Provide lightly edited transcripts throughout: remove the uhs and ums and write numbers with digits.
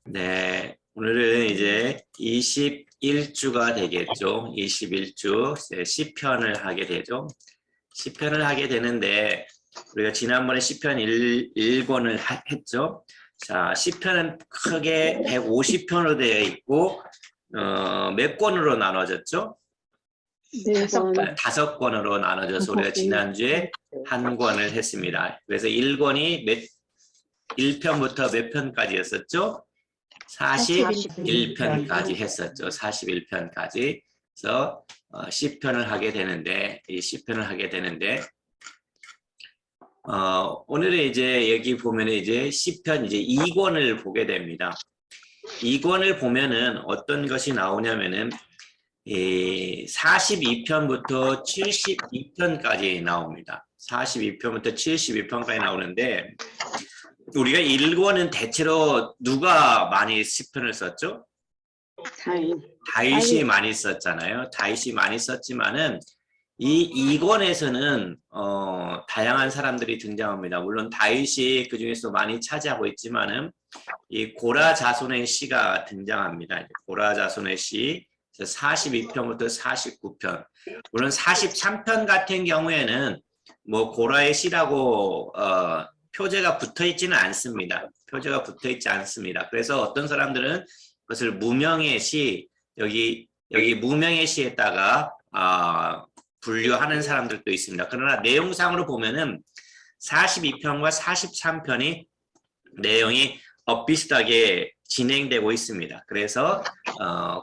네, 오늘은 이제 21주가 되겠죠. 21주 시편을 하게 되죠. 시편을 하게 되는데 우리가 지난번에 시편 1권을 했죠. 자, 시편은 크게 150편으로 되어 있고 몇 권으로 나눠졌죠? 다섯 권으로 나눠져서 우리가 지난주에 한 권을 했습니다. 그래서 1권이 1편부터 몇 편까지였었죠? 41편까지 했었죠. 41편까지. 그래서 10편을 하게 되는데, 이 10편을 하게 되는데, 오늘은 이제 여기 보면 이제 10편 이제 2권을 보게 됩니다. 2권을 보면은 어떤 것이 나오냐면은, 42편부터 72편까지 나옵니다. 42편부터 72편까지 나오는데, 우리가 1권은 대체로 누가 많이 시편을 썼죠? 다윗이 많이 썼잖아요. 다윗이 많이 썼지만은 이 2권에서는 다양한 사람들이 등장합니다. 물론 다윗이 그 중에서 많이 차지하고 있지만은 이 고라 자손의 시가 등장합니다. 고라 자손의 시 42편부터 49편. 물론 43편 같은 경우에는 뭐 고라의 시라고 표제가 붙어 있지는 않습니다. 표제가 붙어 있지 않습니다. 그래서 어떤 사람들은 그것을 무명의 시, 여기 무명의 시에다가 분류하는 사람들도 있습니다. 그러나 내용상으로 보면은 42편과 43편이 내용이 비슷하게 진행되고 있습니다. 그래서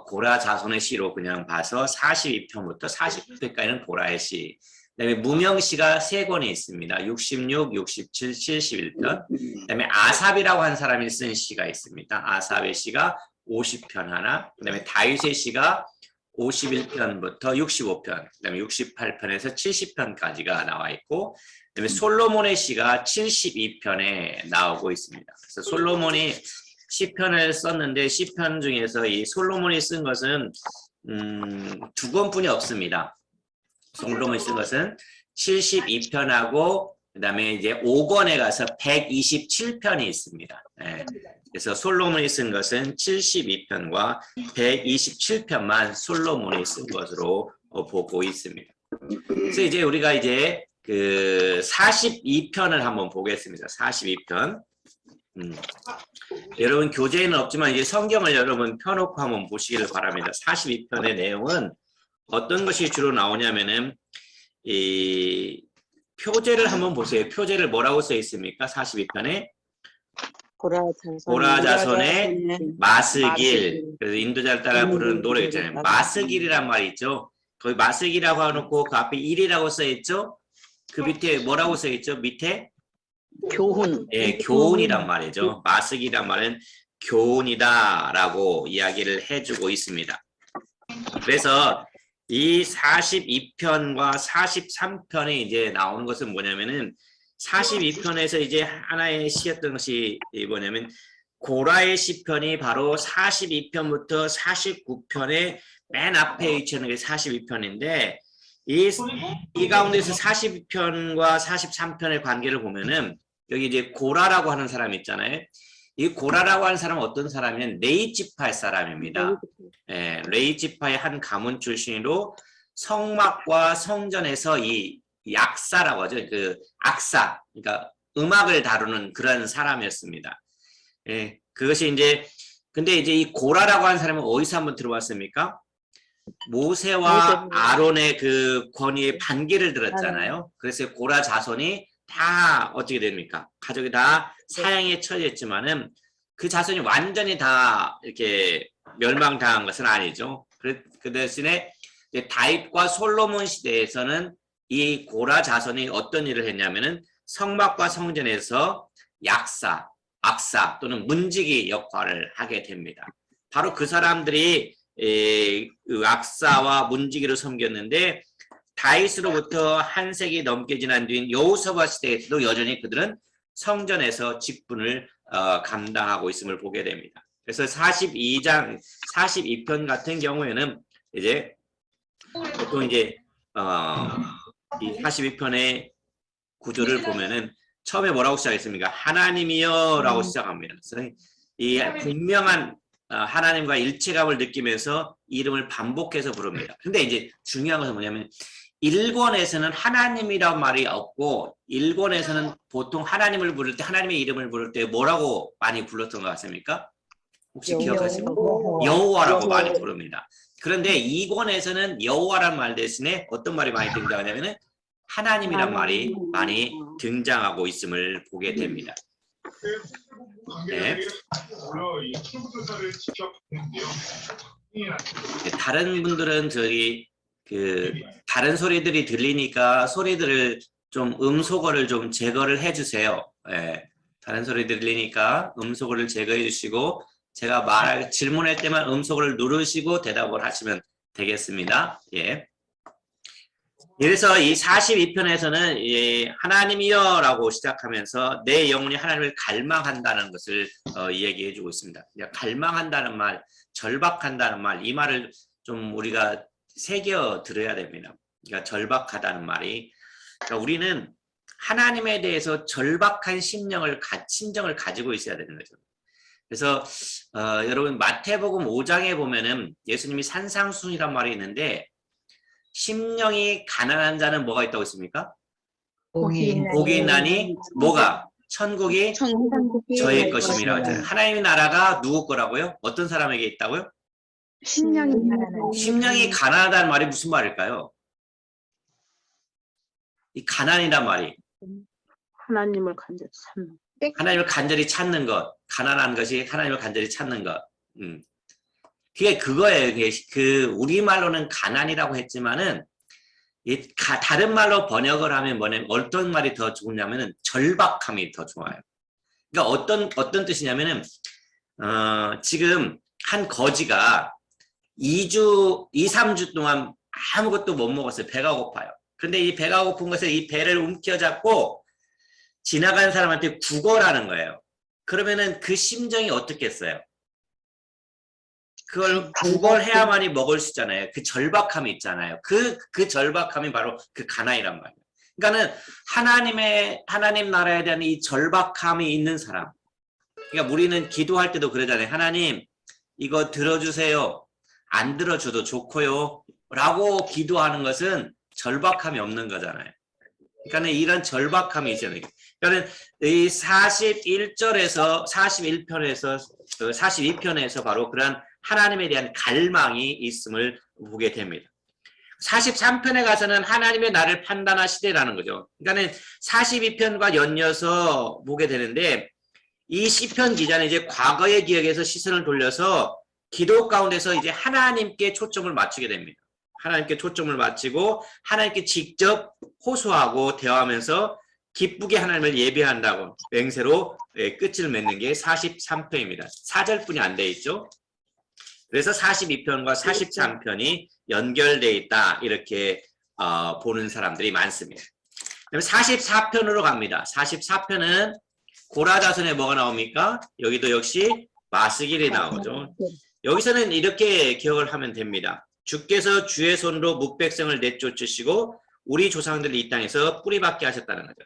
고라 자손의 시로 그냥 봐서 42편부터 49편까지는 고라의 시, 그다음에 무명시가 3권이 있습니다. 66, 67, 71편. 그다음에 아삽이라고 한 사람이 쓴 시가 있습니다. 아삽의 시가 50편 하나. 그다음에 다윗의 시가 51편부터 65편. 그다음에 68편에서 70편까지가 나와 있고, 그다음에 솔로몬의 시가 72편에 나오고 있습니다. 그래서 솔로몬이 시편을 썼는데 시편 중에서 이 솔로몬이 쓴 것은 2권뿐이 없습니다. 솔로몬이 쓴 것은 72편하고 그다음에 이제 5권에 가서 127편이 있습니다. 네. 그래서 솔로몬이 쓴 것은 72편과 127편만 솔로몬이 쓴 것으로 보고 있습니다. 그래서 이제 우리가 이제 그 42편을 한번 보겠습니다. 42편. 여러분 교재에는 없지만 이제 성경을 여러분 펴놓고 한번 보시기를 바랍니다. 42편의 내용은 어떤 것이 주로 나오냐면은 이 표제를 한번 보세요. 표제를 뭐라고 써 있습니까? 42편에 고라 자손의 마스길. 그래서 인도자를 따라 부르는 노래 있잖아요. 마스길이란 말이 있죠. 거기 마스길이라고 해놓고 그 앞에 1이라고 써 있죠. 그 밑에 뭐라고 써 있죠? 밑에 교훈. 예, 교훈이란 말이죠. 마스길이란 말은 교훈이다라고 이야기를 해주고 있습니다. 그래서 이 42편과 43편에 이제 나오는 것은 뭐냐면은 42편에서 이제 하나의 시였던 것이 뭐냐면 고라의 시편이 바로 42편부터 49편의 맨 앞에 위치하는 게 42편인데 이 가운데서 42편과 43편의 관계를 보면은 여기 이제 고라라고 하는 사람 있잖아요. 이 고라라고 하는 사람은 어떤 사람이냐면 레이 지파의 사람입니다. 예, 레이 지파의 한 가문 출신으로 성막과 성전에서 이 약사라고 하죠. 그 악사, 그러니까 음악을 다루는 그런 사람이었습니다. 예, 그것이 이제 근데 이제 이 고라라고 하는 사람은 어디서 한번 들어봤습니까? 모세와 아론의 그 권위의 반기를 들었잖아요. 그래서 고라 자손이 다 어떻게 됩니까? 가족이 다 사형에 처해졌지만은 그 자손이 완전히 다 이렇게 멸망당한 것은 아니죠. 그 대신에 다윗과 솔로몬 시대에서는 이 고라 자손이 어떤 일을 했냐면은 성막과 성전에서 약사, 악사 또는 문지기 역할을 하게 됩니다. 바로 그 사람들이 악사와 문지기를 섬겼는데 다윗으로부터 한 세기 넘게 지난 뒤인 여호사밧 시대에서도 여전히 그들은 성전에서 직분을 감당하고 있음을 보게 됩니다. 그래서 42편 같은 경우에는 이제 보통 이제 이 42편의 구조를 보면은 처음에 뭐라고 시작했습니까? 하나님이여라고 시작합니다. 이 분명한 하나님과 일체감을 느끼면서 이름을 반복해서 부릅니다. 근데 이제 중요한 것은 뭐냐면 1권에서는 하나님이란 말이 없고 1권에서는 보통 하나님을 부를 때 하나님의 이름을 부를 때 뭐라고 많이 불렀던 것 같습니까? 혹시 기억하십니까? 여호와라고 많이 부릅니다. 그런데 2권에서는 여호와란 말 대신에 어떤 말이 많이 등장하냐면은 하나님이란 말이 많이 등장하고 있음을 보게 됩니다. 네. 다른 분들은 저희 다른 소리들이 들리니까 소리들을 좀 음소거를 좀 제거를 해주세요. 네. 다른 소리 들리니까 음소거를 제거해 주시고 제가 질문할 때만 음소거를 누르시고 대답을 하시면 되겠습니다. 예. 그래서 이 42편에서는 하나님이여 라고 시작하면서 내 영혼이 하나님을 갈망한다는 것을 얘기해 주고 있습니다. 갈망한다는 말, 절박한다는 말, 이 말을 좀 우리가 새겨 들어야 됩니다. 그러니까 절박하다는 말이, 그러니까 우리는 하나님에 대해서 절박한 심정을 가지고 있어야 되는 거죠. 그래서 여러분 마태복음 5장에 보면은 예수님이 산상수훈이란 말이 있는데 심령이 가난한 자는 뭐가 있다고 했습니까? 복이 있나니 뭐가? 천국이 저의 것임이라고 했잖아요. 하나님의 나라가 누구 거라고요? 어떤 사람에게 있다고요? 심령이 가난하다는 말이 무슨 말일까요? 이 가난이란 말이 하나님을 간절히 찾는 것, 가난한 것이 하나님을 간절히 찾는 것. 그게 그거예요. 그 우리말로는 가난이라고 했지만은 다른 말로 번역을 하면 뭐냐면 어떤 말이 더 좋냐면은 절박함이 더 좋아요. 그러니까 어떤 뜻이냐면은 지금 한 거지가 2, 3주 동안 아무것도 못 먹었어요. 배가 고파요. 그런데 이 배가 고픈 것을 이 배를 움켜잡고 지나간 사람한테 구걸하는 거예요. 그러면은 그 심정이 어떻겠어요? 그걸 구걸해야만이 먹을 수 있잖아요. 그 절박함이 있잖아요. 그 절박함이 바로 그 가난이란 말이에요. 그러니까는 하나님 나라에 대한 이 절박함이 있는 사람. 그러니까 우리는 기도할 때도 그러잖아요. 하나님, 이거 들어주세요. 안 들어줘도 좋고요. 라고 기도하는 것은 절박함이 없는 거잖아요. 그러니까 이런 절박함이 있어요. 그러니까 이 41절에서 41편에서 42편에서 바로 그런 하나님에 대한 갈망이 있음을 보게 됩니다. 43편에 가서는 하나님의 나를 판단하시되라는 거죠. 그러니까 42편과 연이어서 보게 되는데 이 시편 기자는 이제 과거의 기억에서 시선을 돌려서 기도 가운데서 이제 하나님께 초점을 맞추게 됩니다. 하나님께 초점을 맞추고 하나님께 직접 호소하고 대화하면서 기쁘게 하나님을 예배한다고 맹세로 끝을 맺는 게 43편입니다. 4절뿐이 안 돼 있죠. 그래서 42편과 43편이 연결되어 있다 이렇게 보는 사람들이 많습니다. 그럼 44편으로 갑니다. 44편은 고라자손에 뭐가 나옵니까? 여기도 역시 마스길이 나오죠. 여기서는 이렇게 기억을 하면 됩니다. 주께서 주의 손으로 묵백성을 내쫓으시고 우리 조상들을 이 땅에서 뿌리박게 하셨다는 거죠.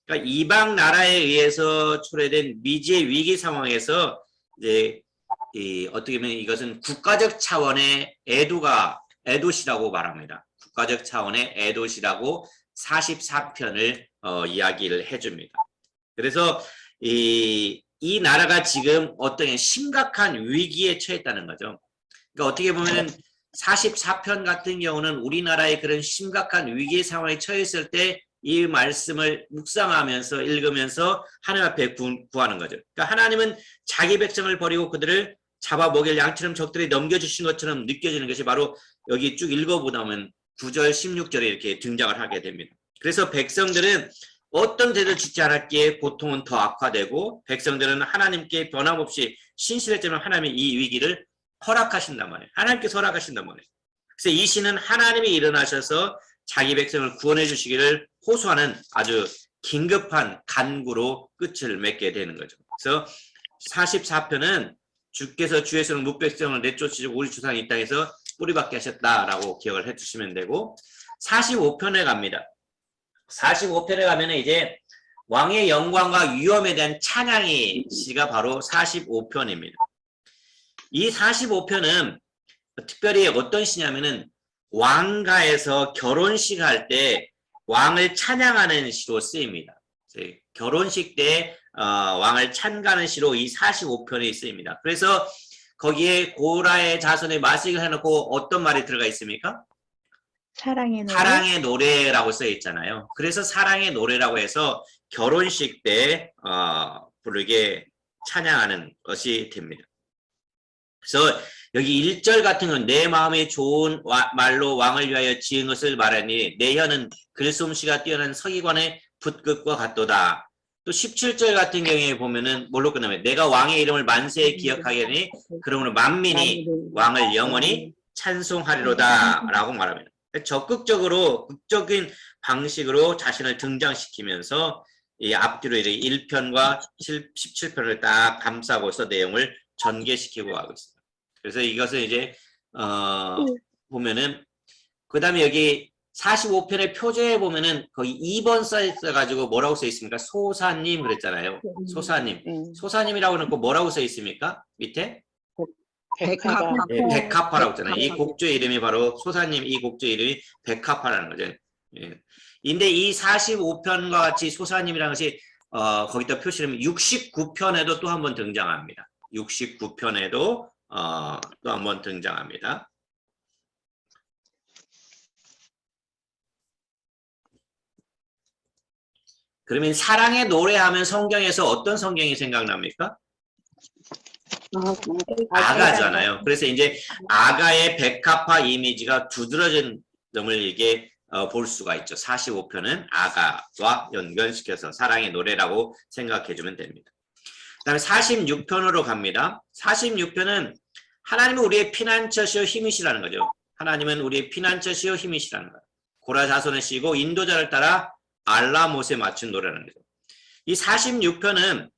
그러니까 이방 나라에 의해서 초래된 미지의 위기 상황에서 이제 어떻게 보면 이것은 국가적 차원의 에도시라고 말합니다. 국가적 차원의 에도시라고 44편을 이야기를 해줍니다. 그래서 이 나라가 지금 어떤 심각한 위기에 처했다는 거죠. 그러니까 어떻게 보면은 44편 같은 경우는 우리나라의 그런 심각한 위기 상황에 처했을 때 이 말씀을 묵상하면서 읽으면서 하나님 앞에 구하는 거죠. 그러니까 하나님은 자기 백성을 버리고 그들을 잡아먹일 양처럼 적들이 넘겨주신 것처럼 느껴지는 것이 바로 여기 쭉 읽어보다면 9절 16절에 이렇게 등장을 하게 됩니다. 그래서 백성들은 어떤 죄를 짓지 않았기에 고통은 더 악화되고 백성들은 하나님께 변함없이 신실했지만 하나님이 이 위기를 허락하신단 말이에요. 하나님께서 허락하신단 말이에요. 그래서 이 시는 하나님이 일어나셔서 자기 백성을 구원해 주시기를 호소하는 아주 긴급한 간구로 끝을 맺게 되는 거죠. 그래서 44편은 주께서 주의 손으로 묵백성을 내쫓으시고 우리 조상이 이 땅에서 뿌리박게 하셨다라고 기억을 해주시면 되고 45편에 갑니다. 45편에 가면은 이제 왕의 영광과 위엄에 대한 찬양의 시가 바로 45편입니다. 이 45편은 특별히 어떤 시냐면은 왕가에서 결혼식 할 때 왕을 찬양하는 시로 쓰입니다. 결혼식 때 왕을 찬가하는 시로 이 45편이 쓰입니다. 그래서 거기에 고라의 자손의 마식을 해놓고 어떤 말이 들어가 있습니까? 사랑의 노래. 사랑의 노래라고 써 있잖아요. 그래서 사랑의 노래라고 해서 결혼식 때 부르게 찬양하는 것이 됩니다. 그래서 여기 1절 같은 건 내 마음에 좋은 말로 왕을 위하여 지은 것을 말하니 내 혀는 글솜씨가 뛰어난 서기관의 붓끝과 같도다. 또 17절 같은 경우에 보면은 뭘로 끝나면 내가 왕의 이름을 만세에 기억하게 하니 그러므로 만민이 왕을 영원히 찬송하리로다 라고 말합니다. 적극적으로 극적인 방식으로 자신을 등장시키면서 이 앞뒤로 1편과 17편을 딱 감싸고서 내용을 전개시키고 하고 있습니다. 그래서 이것을 이제 보면은 그 다음에 여기 45편의 표제에 보면은 거의 2번 써 있어가지고 뭐라고 써 있습니까? 소사님 그랬잖아요. 소사님. 소사님이라고 해놓고 뭐라고 써 있습니까? 밑에? 백합. 네, 백합화라고 했잖아요. 이 곡조의 이름이 바로 소사님 이 곡조의 이름이 백합화라는 거죠. 예. 근데 이 45편과 같이 소사님이라는 것이 거기다 표시하면 69편에도 또 한 번 등장합니다. 69편에도 또 한 번 등장합니다. 그러면 사랑의 노래하면 성경에서 어떤 성경이 생각납니까? 아가잖아요. 그래서 이제 아가의 백합화 이미지가 두드러진 점을 이게 볼 수가 있죠. 45편은 아가와 연결시켜서 사랑의 노래라고 생각해주면 됩니다. 그 다음에 46편으로 갑니다. 46편은 하나님은 우리의 피난처시오 힘이시라는 거죠. 하나님은 우리의 피난처시오 힘이시라는 거예요. 고라 자손을 씌고 인도자를 따라 알라못에 맞춘 노래라는 거죠. 이 46편은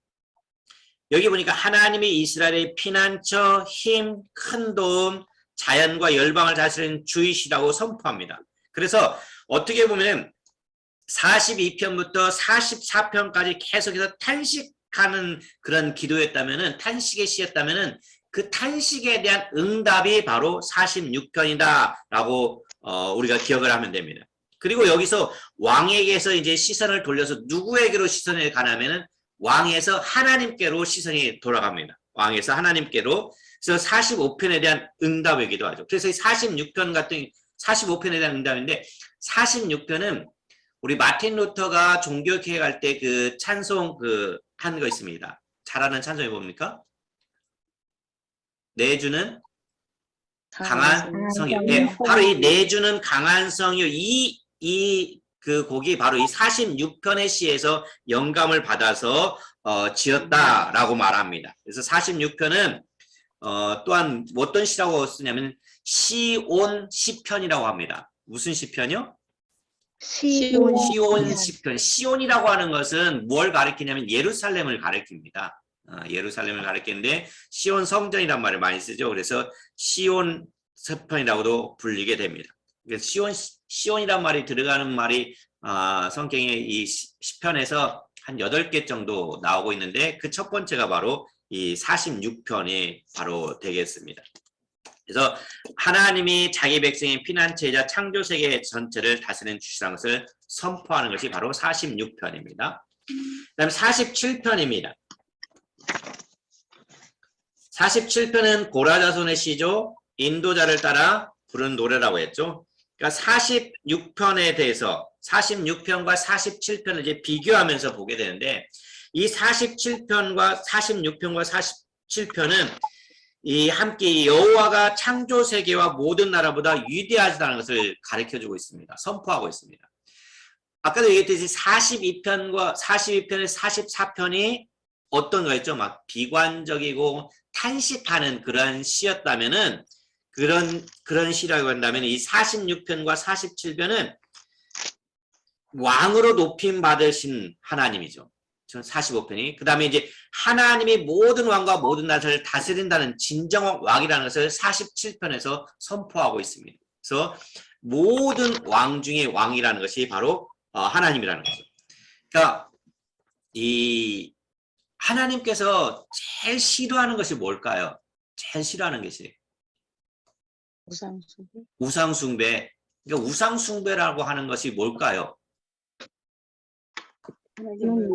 여기 보니까 하나님이 이스라엘의 피난처, 힘, 큰 도움, 자연과 열방을 다스리는 주이시라고 선포합니다. 그래서 어떻게 보면 42편부터 44편까지 계속해서 탄식하는 그런 기도였다면은 탄식의 시였다면은 그 탄식에 대한 응답이 바로 46편이다라고 우리가 기억을 하면 됩니다. 그리고 여기서 왕에게서 이제 시선을 돌려서 누구에게로 시선을 가냐면은 왕에서 하나님께로 시선이 돌아갑니다. 왕에서 하나님께로. 그래서 45편에 대한 응답이기도 하죠. 그래서 46편 같은 45편에 대한 응답인데 46편은 우리 마틴 루터가 종교개혁 할 때 그 찬송 한 거 있습니다. 잘하는 찬송이 뭡니까? 내주는 강한 성이요. 네, 바로 이 내주는 강한 성이요. 그 곡이 바로 이 46편의 시에서 영감을 받아서 지었다라고 말합니다. 그래서 46편은 또한 어떤 시라고 쓰냐면 시온 시편이라고 합니다. 무슨 시편이요? 시온 시편. 시온이라고 하는 것은 뭘 가리키냐면 예루살렘을 가리킵니다. 예루살렘을 가리키는데 시온 성전이란 말을 많이 쓰죠. 그래서 시온 시편이라고도 불리게 됩니다. 그래서 시온이란 말이 들어가는 말이 성경의 이 시편에서 한 8개 정도 나오고 있는데 그 첫 번째가 바로 이 46편이 바로 되겠습니다. 그래서 하나님이 자기 백성의 피난처이자 창조세계 전체를 다스리는 주시라는 것을 선포하는 것이 바로 46편입니다. 그 다음에 47편입니다. 47편은 고라 자손의 시조, 인도자를 따라 부른 노래라고 했죠. 그러니까 46편에 대해서 46편과 47편을 이제 비교하면서 보게 되는데 이 47편과 46편과 47편은 이 함께 여호와가 창조 세계와 모든 나라보다 위대하다는 것을 가르쳐주고 있습니다. 선포하고 있습니다. 아까도 얘기했듯이 42편과 42편의 44편이 어떤 거였죠? 막 비관적이고 탄식하는 그런 시였다면은 그런 시라고 한다면 이 46편과 47편은 왕으로 높임 받으신 하나님이죠. 45편이. 그 다음에 이제 하나님이 모든 왕과 모든 나라를 다스린다는 진정 왕이라는 것을 47편에서 선포하고 있습니다. 그래서 모든 왕 중에 왕이라는 것이 바로 하나님이라는 거죠. 그러니까 이 하나님께서 제일 싫어하는 것이 뭘까요? 제일 싫어하는 것이 우상숭배. 우상숭배. 그러니까 우상숭배라고 하는 것이 뭘까요? 하나님을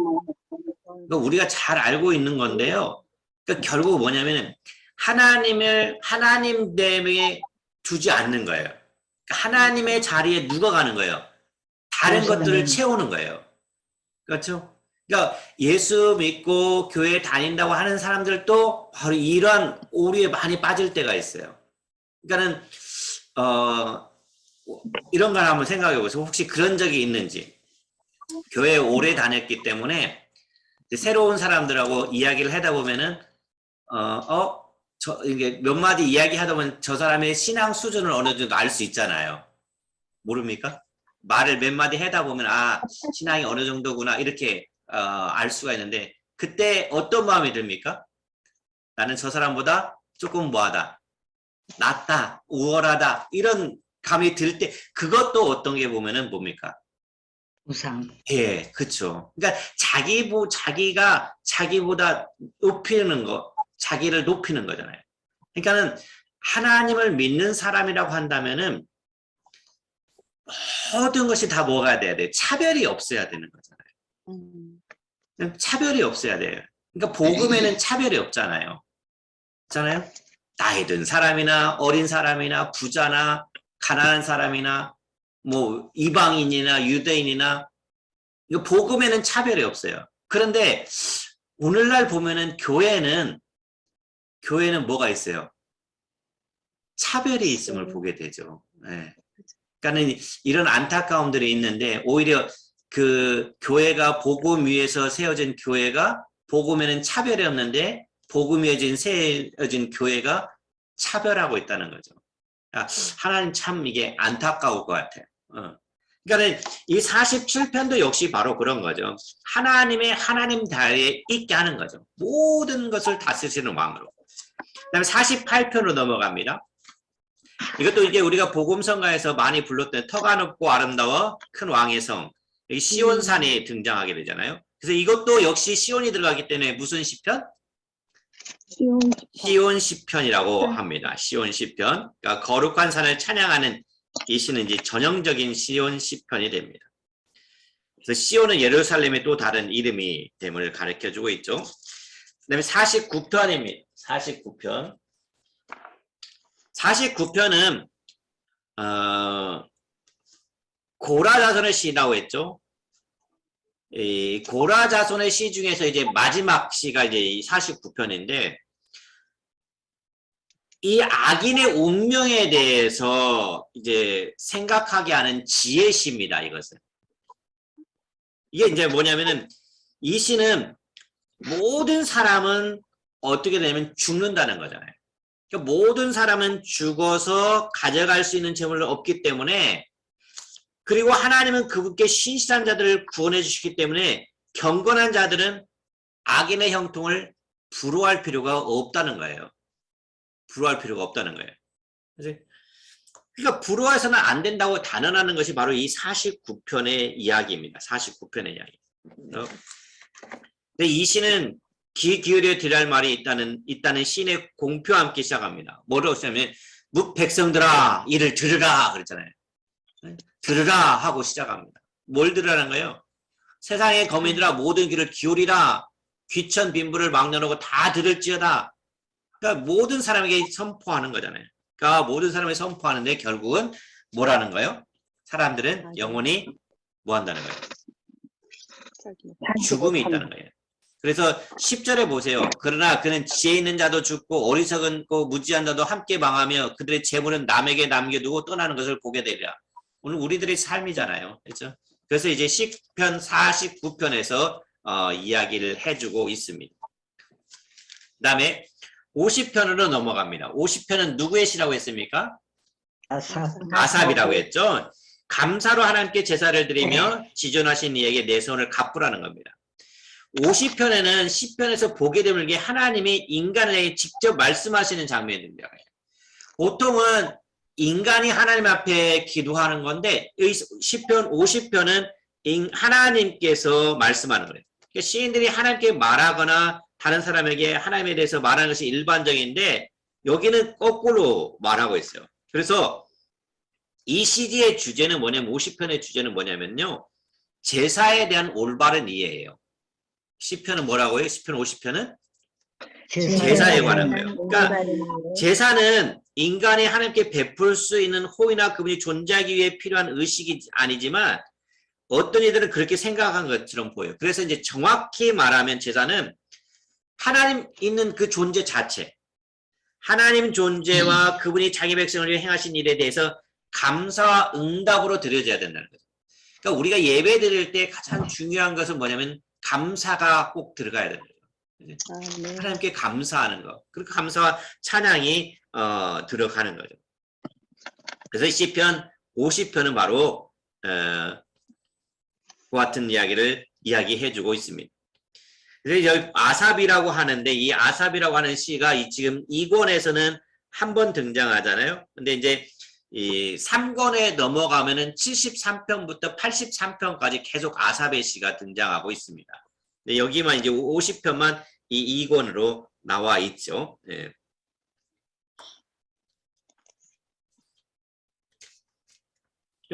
그러니까 우리가 잘 알고 있는 건데요. 그러니까 결국 뭐냐면은 하나님을 하나님됨에 두지 않는 거예요. 그러니까 하나님의 자리에 누가 가는 거예요? 다른 것들을 채우는 거예요. 그렇죠? 그러니까 예수 믿고 교회 다닌다고 하는 사람들도 바로 이러한 오류에 많이 빠질 때가 있어요. 그러니까는 이런 걸 한번 생각해 보세요. 혹시 그런 적이 있는지. 교회에 오래 다녔기 때문에 새로운 사람들하고 이야기를 하다 보면은 이게 몇 마디 이야기하다 보면 저 사람의 신앙 수준을 어느 정도 알 수 있잖아요. 모릅니까? 말을 몇 마디 하다 보면 신앙이 어느 정도구나 이렇게 알 수가 있는데 그때 어떤 마음이 듭니까? 나는 저 사람보다 조금 뭐하다, 낫다, 우월하다 이런 감이 들 때 그것도 어떤 게 보면은 뭡니까? 우상. 예, 그렇죠. 그러니까 자기가 자기보다 높이는 거, 자기를 높이는 거잖아요. 그러니까는 하나님을 믿는 사람이라고 한다면은 모든 것이 다 뭐가 돼야 돼? 차별이 없어야 되는 거잖아요. 차별이 없어야 돼요. 그러니까 복음에는 차별이 없잖아요. 있잖아요. 나이 든 사람이나 어린 사람이나 부자나 가난한 사람이나 뭐 이방인이나 유대인이나 이거 복음에는 차별이 없어요. 그런데 오늘날 보면은 교회는 뭐가 있어요? 차별이 있음을 보게 되죠. 네. 그러니까는 이런 안타까움들이 있는데 오히려 그 교회가 복음 위에서 세워진 교회가 복음에는 차별이 없는데 복음 위에 세워진 교회가 차별하고 있다는 거죠. 하나님 참 이게 안타까울 것 같아요. 그러니까 이 47편도 역시 바로 그런 거죠. 하나님 자리에 있게 하는 거죠. 모든 것을 다스리는 왕으로. 그다음에 48편으로 넘어갑니다. 이것도 이제 우리가 복음성가에서 많이 불렀던 터가 높고 아름다워 큰 왕의 성, 여기 시온산이 등장하게 되잖아요. 그래서 이것도 역시 시온이 들어가기 때문에 무슨 시편? 시온 시편이라고 합니다. 시온 시편. 그러니까 거룩한 산을 찬양하는 이 시는 이제 전형적인 시온 시편이 됩니다. 그래서 시온은 예루살렘의 또 다른 이름이 됨을 가르쳐주고 있죠. 그다음에 49편입니다. 49편. 49편은 고라 자손의 시라고 했죠. 이 고라 자손의 시 중에서 이제 마지막 시가 이제 이 49편인데 이 악인의 운명에 대해서 이제 생각하게 하는 지혜 시입니다. 이것은 이게 이제 뭐냐면은 이 시는 모든 사람은 어떻게 되면 죽는다는 거잖아요. 그러니까 모든 사람은 죽어서 가져갈 수 있는 재물은 없기 때문에 그리고 하나님은 그분께 신실한 자들을 구원해 주시기 때문에 경건한 자들은 악인의 형통을 부러워할 필요가 없다는 거예요. 부러워할 필요가 없다는 거예요. 그러니까 부러워해서는 안 된다고 단언하는 것이 바로 이 49편의 이야기입니다. 49편의 이야기. 근데 이 시는 귀 기울여 드릴 말이 있다는 시인의 공표와 함께 시작합니다. 뭐라고 시작하면 백성들아 이를 들으라 그랬잖아요. 들으라 하고 시작합니다. 뭘 들으라는 거예요? 세상의 거민들아 모든 귀를 기울이라 귀천 빈부를 막론하고 다 들을지어다. 그러니까 모든 사람에게 선포하는 거잖아요. 그러니까 모든 사람에게 선포하는데 결국은 뭐라는 거예요? 사람들은 영원히 뭐 한다는 거예요? 죽음이 있다는 거예요. 그래서 10절에 보세요. 그러나 그는 지혜 있는 자도 죽고 어리석은 무지한 자도 함께 망하며 그들의 재물은 남에게 남겨두고 떠나는 것을 보게 되리라. 오늘 우리들의 삶이잖아요. 그렇죠? 그래서 이제 시편 49편에서 이야기를 해주고 있습니다. 그 다음에 50편으로 넘어갑니다. 50편은 누구의 시라고 했습니까? 아삽이라고 했죠. 감사로 하나님께 제사를 드리며 지존하신 이에게 내 손을 갚으라는 겁니다. 50편에는 10편에서 보게 되는 게 하나님이 인간에게 직접 말씀하시는 장면입니다. 보통은 인간이 하나님 앞에 기도하는 건데 10편, 50편은 하나님께서 말씀하는 거예요. 그러니까 시인들이 하나님께 말하거나 다른 사람에게 하나님에 대해서 말하는 것이 일반적인데 여기는 거꾸로 말하고 있어요. 그래서 이 시지의 주제는 뭐냐면 50편의 주제는 뭐냐면요. 제사에 대한 올바른 이해예요. 시편은 뭐라고요? 시편 50편은 제사에 관한 거예요. 그러니까 제사는 인간이 하나님께 베풀 수 있는 호의나 그분이 존재하기 위해 필요한 의식이 아니지만 어떤 이들은 그렇게 생각한 것처럼 보여요. 그래서 이제 정확히 말하면 제사는 하나님 있는 그 존재 자체, 하나님 존재와 그분이 자기 백성을 위해 행하신 일에 대해서 감사와 응답으로 드려져야 된다는 거죠. 그러니까 우리가 예배 드릴 때 가장 중요한 것은 뭐냐면 감사가 꼭 들어가야 되는 거죠. 네. 하나님께 감사하는 거. 그렇게 감사와 찬양이 들어가는 거죠. 그래서 시편 50편은 바로 그 같은 이야기를 이야기해주고 있습니다. 그래서 여기 아삽이라고 하는데 이 아삽이라고 하는 시가 지금 2권에서는 한 번 등장하잖아요. 근데 이제 이 3권에 넘어가면은 73편부터 83편까지 계속 아삽의 시가 등장하고 있습니다. 근데 여기만 이제 50편만 이 2권으로 나와 있죠. 예.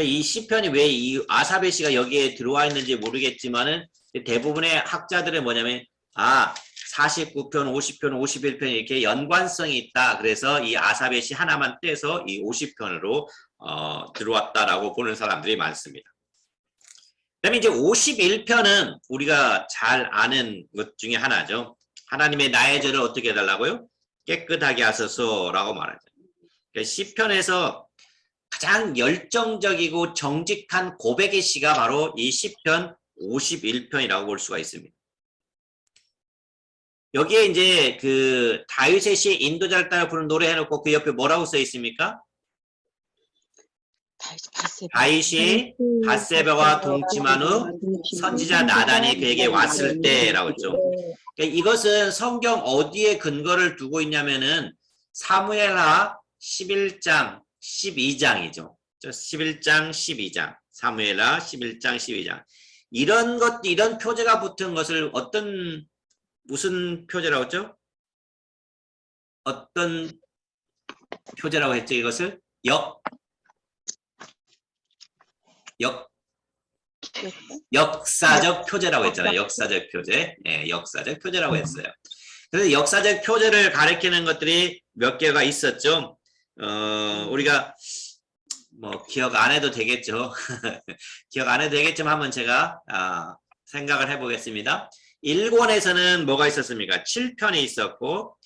이 시편이 왜 이 아삽의 시가 여기에 들어와 있는지 모르겠지만은 대부분의 학자들은 뭐냐면 49편, 50편, 51편 이렇게 연관성이 있다. 그래서 이 아삽의 시 하나만 떼서 이 50편으로 들어왔다라고 보는 사람들이 많습니다. 그다음에 이제 51편은 우리가 잘 아는 것 중에 하나죠. 하나님의 나의 죄를 어떻게 해달라고요? 깨끗하게 하소서라고 말하죠. 그러니까 시편에서 가장 열정적이고 정직한 고백의 시가 바로 이 시편 51편이라고 볼 수가 있습니다. 여기에 이제 그 다윗의 시 인도자를 따라 부르는 노래 해놓고 그 옆에 뭐라고 써 있습니까? 다윗이 밧세바와 동침한 후 선지자 나단이 그에게 왔을 때라고 했죠. 그러니까 이것은 성경 어디에 근거를 두고 있냐면은 사무엘하 11장 12장이죠. 11장 12장 사무엘하 11장 12장 이런 표제가 붙은 것을 무슨 표제라고 했죠? 어떤 표제라고 했죠? 이것을 역사적 표제라고 했잖아요. 역사적 표제. 예, 역사적 표제라고 했어요. 그래서 역사적 표제를 가리키는 것들이 몇 개가 있었죠. 우리가 뭐 기억 안 해도 되겠죠. 기억 안 해도 되겠지만 한번 제가 생각을 해보겠습니다. 1권에서는 뭐가 있었습니까? 7편이 있었고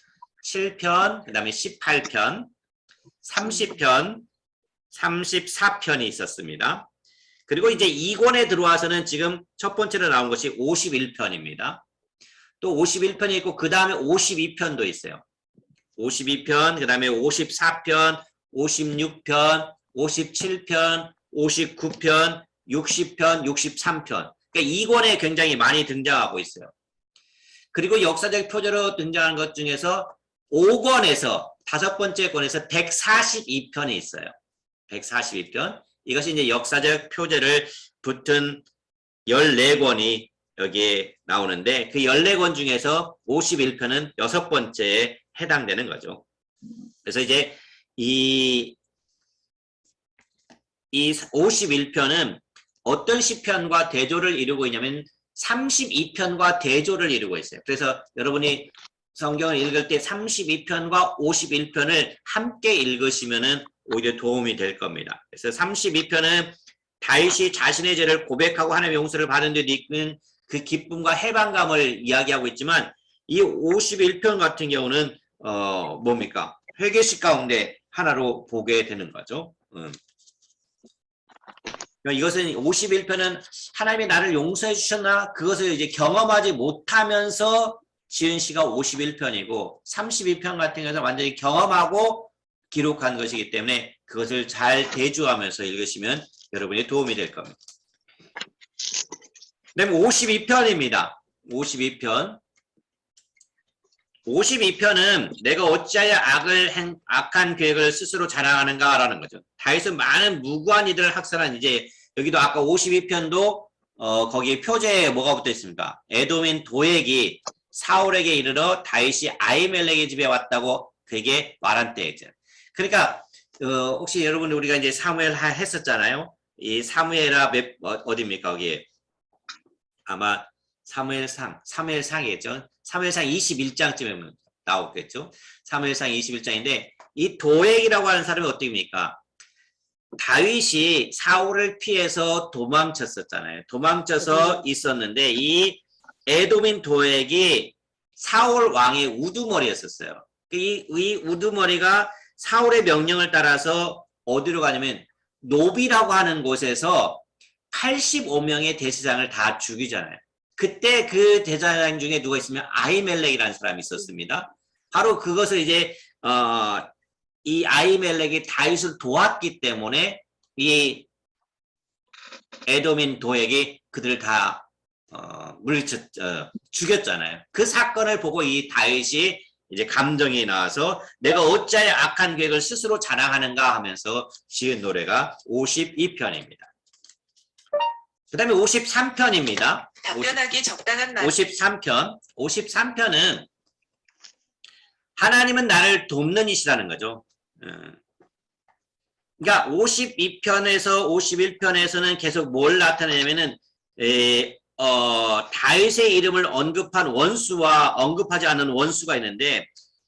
7편, 그 다음에 18편, 30편, 34편이 있었습니다. 그리고 이제 2권에 들어와서는 지금 첫 번째로 나온 것이 51편입니다. 또 51편이 있고 그 다음에 52편도 있어요. 52편, 그 다음에 54편, 56편, 57편, 59편, 60편, 63편. 그러니까 2권에 굉장히 많이 등장하고 있어요. 그리고 역사적 표제로 등장한 것 중에서 5권에서 다섯 번째 권에서 142편이 있어요. 142편. 이것이 이제 역사적 표제를 붙은 14권이 여기에 나오는데 그 14권 중에서 51편은 6번째에 해당되는 거죠. 그래서 이제 이 51편은 어떤 시편과 대조를 이루고 있냐면 32편과 대조를 이루고 있어요. 그래서 여러분이 성경을 읽을 때 32편과 51편을 함께 읽으시면은 오히려 도움이 될 겁니다. 그래서 32편은 다윗이 자신의 죄를 고백하고 하나님의 용서를 받은 데 있는 그 기쁨과 해방감을 이야기하고 있지만 이 51편 같은 경우는 뭡니까? 회개식 가운데 하나로 보게 되는 거죠. 이것은 51편은 하나님이 나를 용서해 주셨나 그것을 이제 경험하지 못하면서 지은 시가 51편이고 32편 같은 경우는 완전히 경험하고 기록한 것이기 때문에 그것을 잘 대조하면서 읽으시면 여러분이 도움이 될 겁니다. 그다음에 52편입니다. 52편. 52편은 내가 어찌하여 악한 계획을 스스로 자랑하는가라는 거죠. 다윗은 많은 무고한 이들을 학살한 이제 여기도 아까 52편도 거기에 표제에 뭐가 붙어 있습니까? 에돔인 도액이 사울에게 이르러 다윗이 아히멜렉의 집에 왔다고 그에게 말한 때이죠. 그러니까 혹시 여러분 우리가 이제 사무엘 했었잖아요. 이 사무엘하 어디입니까? 거기에 아마 사무엘상이겠죠. 사무엘상 21장쯤에 나오겠죠. 사무엘상 21장인데 이 도액이라고 하는 사람이 어떻게입니까? 다윗이 사울을 피해서 도망쳤었잖아요. 도망쳐서 있었는데 이 에돔인 도액이 사울 왕의 우두머리였었어요. 이 우두머리가 사울의 명령을 따라서 어디로 가냐면 노비라고 하는 곳에서 85명의 대제사장을 다 죽이잖아요. 그때 그 대제사장 중에 누가 있으면 아히멜렉이라는 사람이 있었습니다. 바로 그것을 이제 이 아히멜렉이 다윗을 도왔기 때문에 이 에돔인 도액이 그들을 다 죽였잖아요. 그 사건을 보고 이 다윗이 이제 감정이 나와서 내가 어찌하여 악한 계획을 스스로 자랑하는가 하면서 지은 노래가 52편입니다. 그 다음에 53편입니다. 답변하기 적당한 말. 53편은 하나님은 나를 돕는 이시라는 거죠. 그러니까 52편에서 51편에서는 계속 뭘 나타내냐면은 다윗의 이름을 언급한 원수와 언급하지 않은 원수가 있는데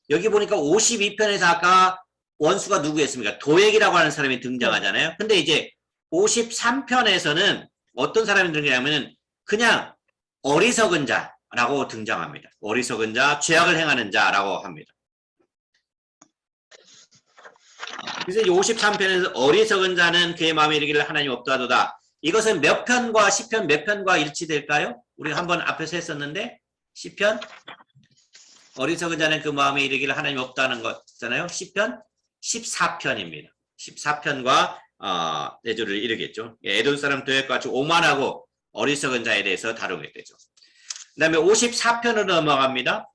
여기 보니까 52편에서 아까 원수가 누구였습니까? 도액이라고 하는 사람이 등장하잖아요. 근데 이제 53편에서는 어떤 사람이 등장하냐면은 그냥 어리석은 자라고 등장합니다. 어리석은 자, 죄악을 행하는 자라고 합니다. 그래서 53편에서 어리석은 자는 그의 마음에 이르기를 하나님 없다도다. 이것은 몇 편과 10편 몇 편과 일치될까요? 우리 한번 앞에서 했었는데 10편 어리석은 자는 그 마음에 이르기를 하나님 없다는 거잖아요. 10편 14편입니다. 14편과 내조를 이루겠죠. 에돔 사람 도액과 같이 오만하고 어리석은 자에 대해서 다루게 되죠. 그 다음에 54편으로 넘어갑니다.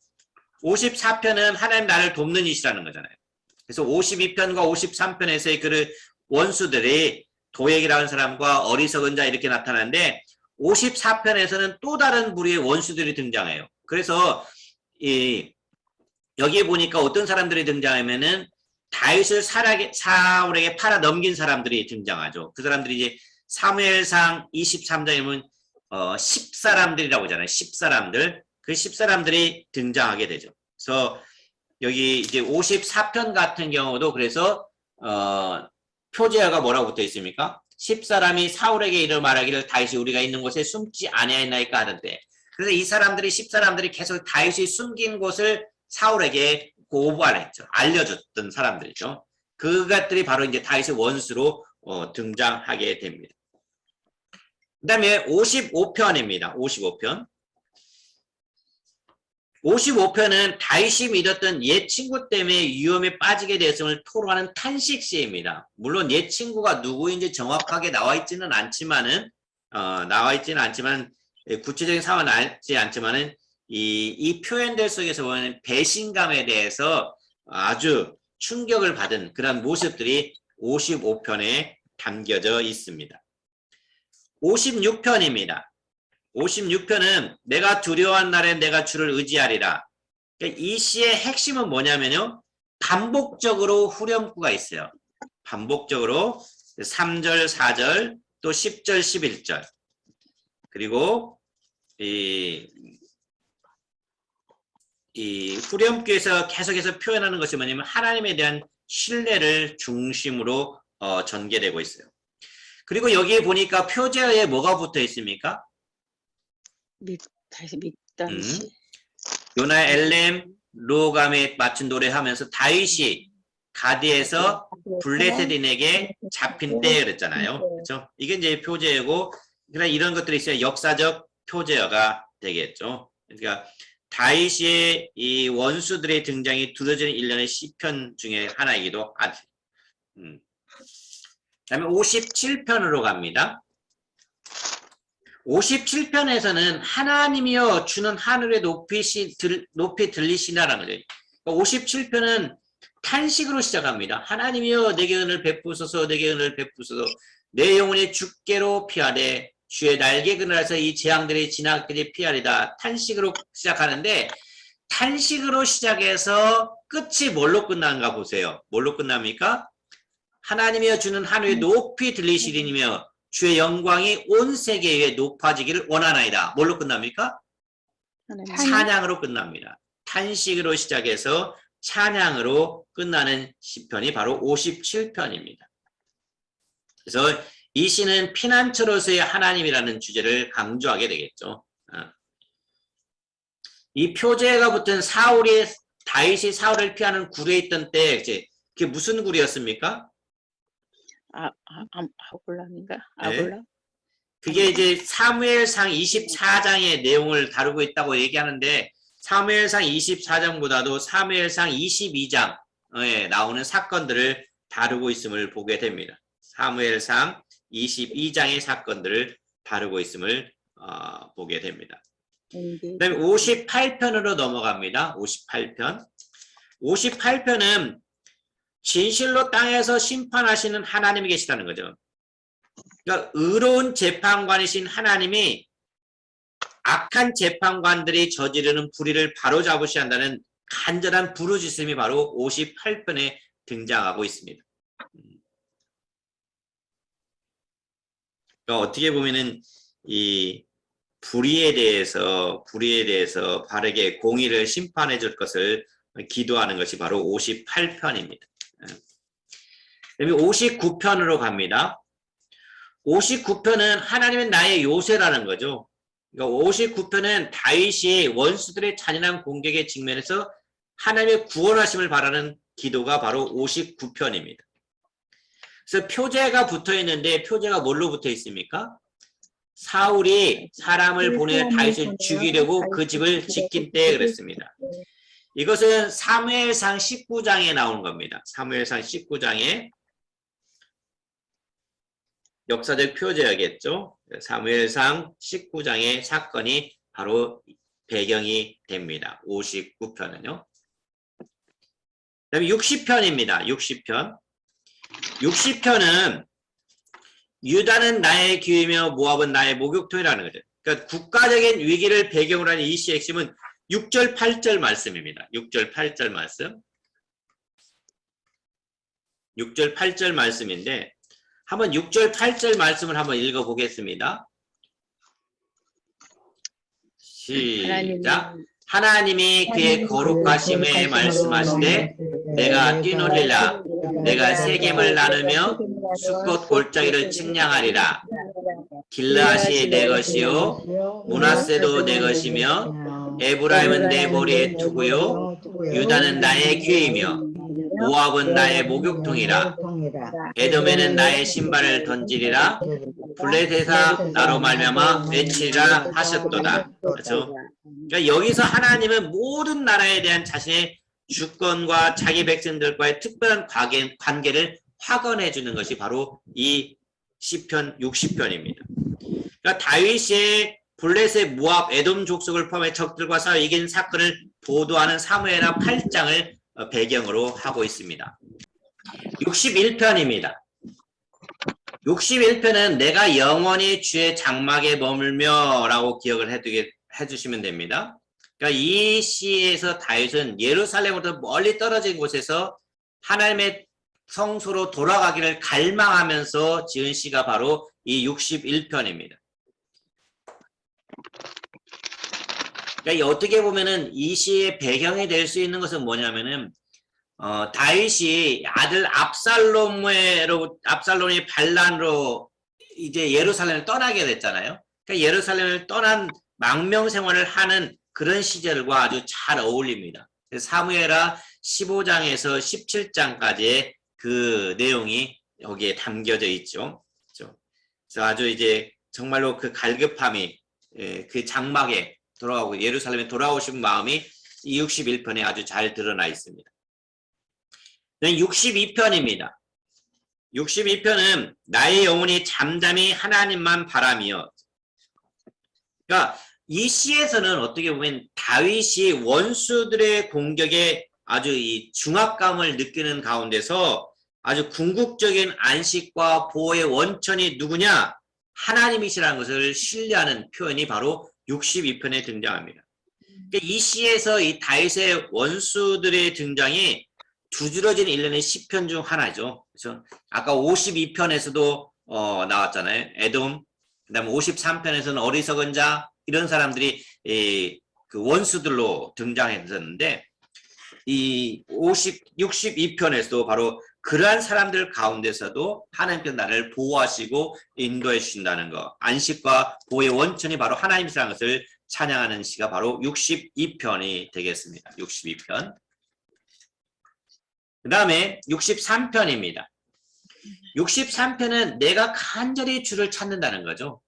54편은 하나님 나를 돕는 이시라는 거잖아요. 그래서 52편과 53편에서의 그 원수들이 도액이라는 사람과 어리석은 자 이렇게 나타나는데 54편에서는 또 다른 부류의 원수들이 등장해요. 그래서 여기에 보니까 어떤 사람들이 등장하면은 다윗을 사울에게 팔아 넘긴 사람들이 등장하죠. 그 사람들이 이제 사무엘상 23장에 보면 10사람들이라고 하잖아요. 10사람들. 그 10사람들이 등장하게 되죠. 그래서 여기 이제 54편 같은 경우도 그래서 표제어가 뭐라고 붙어 있습니까? 10사람이 사울에게 이르 말하기를 다윗이 우리가 있는 곳에 숨지 아니하였나이까 하던데 그래서 이 사람들이 10사람들이 계속 다윗이 숨긴 곳을 사울에게 고발했죠. 알려줬던 사람들이죠. 그것들이 바로 이제 다윗의 원수로 등장하게 됩니다. 그 다음에 55편입니다. 55편. 55편은 다윗이 믿었던 옛 친구 때문에 위험에 빠지게 되었음을 토로하는 탄식시입니다. 물론 옛 친구가 누구인지 정확하게 나와 있지는 않지만 구체적인 상황은 나지 않지만은 이 표현들 속에서 보면 배신감에 대해서 아주 충격을 받은 그런 모습들이 55편에 담겨져 있습니다. 56편입니다. 56편은 내가 두려워한 날에 내가 주를 의지하리라. 그러니까 이 시의 핵심은 뭐냐면요. 반복적으로 후렴구가 있어요. 반복적으로 3절, 4절, 또 10절, 11절. 그리고 이 후렴구에서 계속해서 표현하는 것이 뭐냐면 하나님에 대한 신뢰를 중심으로 전개되고 있어요. 그리고 여기에 보니까 표제어에 뭐가 붙어 있습니까? 다시 믿던 시. 요나 엘렘 로감에 맞춘 노래하면서 다윗이 가디에서 블레셋인에게 잡힌 때 그랬잖아요. 그렇죠? 이게 이제 표제어고 그러나 이런 것들이 있어야 역사적 표제어가 되겠죠. 그러니까 다윗의 이 원수들의 등장이 두려지는 일련의 시편 중에 하나이기도 하죠. 그다음에 57편으로 갑니다. 57편에서는 하나님이여 주는 하늘에 높이 들리시나라는 거죠. 57편은 탄식으로 시작합니다. 하나님이여 내게 은을 베푸소서 내게 은을 베푸소서 내 영혼이 주께로 피하되 주의 날개 그늘에서 이 재앙들이 지나가게 피하리다. 탄식으로 시작하는데 탄식으로 시작해서 끝이 뭘로 끝나는가 보세요. 뭘로 끝납니까? 하나님이여 주는 하늘에 높이 들리시리니며 주의 영광이 온 세계 위에 높아지기를 원하나이다. 뭘로 끝납니까? 찬양으로 끝납니다. 탄식으로 시작해서 찬양으로 끝나는 시편이 바로 57편입니다. 그래서 이 시는 피난처로서의 하나님이라는 주제를 강조하게 되겠죠. 이 표제가 붙은 다윗이 사울을 피하는 굴에 있던 때 그게 무슨 굴이었습니까? 아골람인가? 네. 아골람? 그게 이제 사무엘상 24장의 내용을 다루고 있다고 얘기하는데 사무엘상 24장보다도 사무엘상 22장에 나오는 사건들을 다루고 있음을 보게 됩니다. 사무엘상 22장의 사건들을 다루고 있음을 보게 됩니다. 그 다음에 58편으로 넘어갑니다. 58편. 58편은 진실로 땅에서 심판하시는 하나님이 계시다는 거죠. 그러니까 의로운 재판관이신 하나님이 악한 재판관들이 저지르는 불의를 바로잡으셔야 한다는 간절한 부르짖음이 바로 58편에 등장하고 있습니다. 그러니까 어떻게 보면은 이 불의에 대해서 바르게 공의를 심판해 줄 것을 기도하는 것이 바로 58편입니다. 그다음에 59편으로 갑니다. 59편은 하나님은 나의 요새라는 거죠. 그러니까 59편은 다윗이 원수들의 잔인한 공격에 직면해서 하나님의 구원하심을 바라는 기도가 바로 59편입니다. 그래서 표제가 붙어 있는데 표제가 뭘로 붙어 있습니까? 사울이 사람을 보내 다윗을 죽이려고 그 집을 지킨 때에 그랬습니다. 이것은 사무엘상 19장에 나온 겁니다. 사무엘상 19장에 역사적 표제야겠죠. 사무엘상 19장의 사건이 바로 배경이 됩니다. 59편은요. 그 다음에 60편입니다. 60편. 60편은 유다는 나의 기회며 모압은 나의 목욕통이라는 거죠. 그러니까 국가적인 위기를 배경으로 하는 이 시의 핵심은 6절, 8절 말씀입니다. 6절, 8절 말씀. 6절, 8절 말씀인데 한번 6절, 8절 말씀을 한번 읽어보겠습니다. 시작. 하나님이 그의 거룩하심에 말씀하시되 내가 뛰놀리라. 내가 세겜을 나누며 숫꽃 골짜기를 측량하리라. 길르앗이 내 것이요 므낫세도 내 것이며 에브라임은 내 머리에 두고요 유다는 나의 귀이며 모압은 나의 목욕통이라. 에돔에는 나의 신발을 던지리라. 블레셋아 나로 말미암아 외치리라 하셨도다. 그렇죠? 그러니까 여기서 하나님은 모든 나라에 대한 자신의 주권과 자기 백성들과의 특별한 관계를 확언해 주는 것이 바로 이 시편 60편입니다. 그러니까 다윗이 블레셋, 모압, 에돔 족속을 포함해 적들과 싸워 이긴 사건을 보도하는 사무엘하 8장을 배경으로 하고 있습니다. 61편입니다. 61편은 내가 영원히 주의 장막에 머물며 라고 기억을 해주시면 됩니다. 그러니까 이 시에서 다윗은 예루살렘으로부터 멀리 떨어진 곳에서 하나님의 성소로 돌아가기를 갈망하면서 지은 시가 바로 이 61편입니다. 그러니까 어떻게 보면은 이 시의 배경이 될 수 있는 것은 뭐냐면은 다윗이 아들 압살롬이 반란으로 이제 예루살렘을 떠나게 됐잖아요. 그러니까 예루살렘을 떠난 망명 생활을 하는 그런 시절과 아주 잘 어울립니다. 사무엘하 15장에서 17장까지의 그 내용이 여기에 담겨져 있죠. 그렇죠? 그래서 아주 이제 정말로 그 갈급함이 그 장막에 돌아오고 예루살렘에 돌아오신 마음이 이 61편에 아주 잘 드러나 있습니다. 62편입니다. 62편은 나의 영혼이 잠잠히 하나님만 바라며. 그러니까 이 시에서는 어떻게 보면 다윗이 원수들의 공격에 아주 이 중압감을 느끼는 가운데서 아주 궁극적인 안식과 보호의 원천이 누구냐? 하나님이시라는 것을 신뢰하는 표현이 바로 62편에 등장합니다. 그러니까 이 시에서 이 다윗의 원수들의 등장이 두드러진 일련의 시편 중 하나죠. 그래서 아까 52편에서도 나왔잖아요. 에돔, 그다음에 53편에서는 어리석은 자, 이런 사람들이 그 원수들로 등장했었는데 이 62편에서도 바로 그러한 사람들 가운데서도 하나님께서 나를 보호하시고 인도해 주신다는 것, 안식과 보호의 원천이 바로 하나님이라는 것을 찬양하는 시가 바로 62편이 되겠습니다. 62편. 그 다음에 63편입니다. 63편은 내가 간절히 주를 찾는다는 거죠.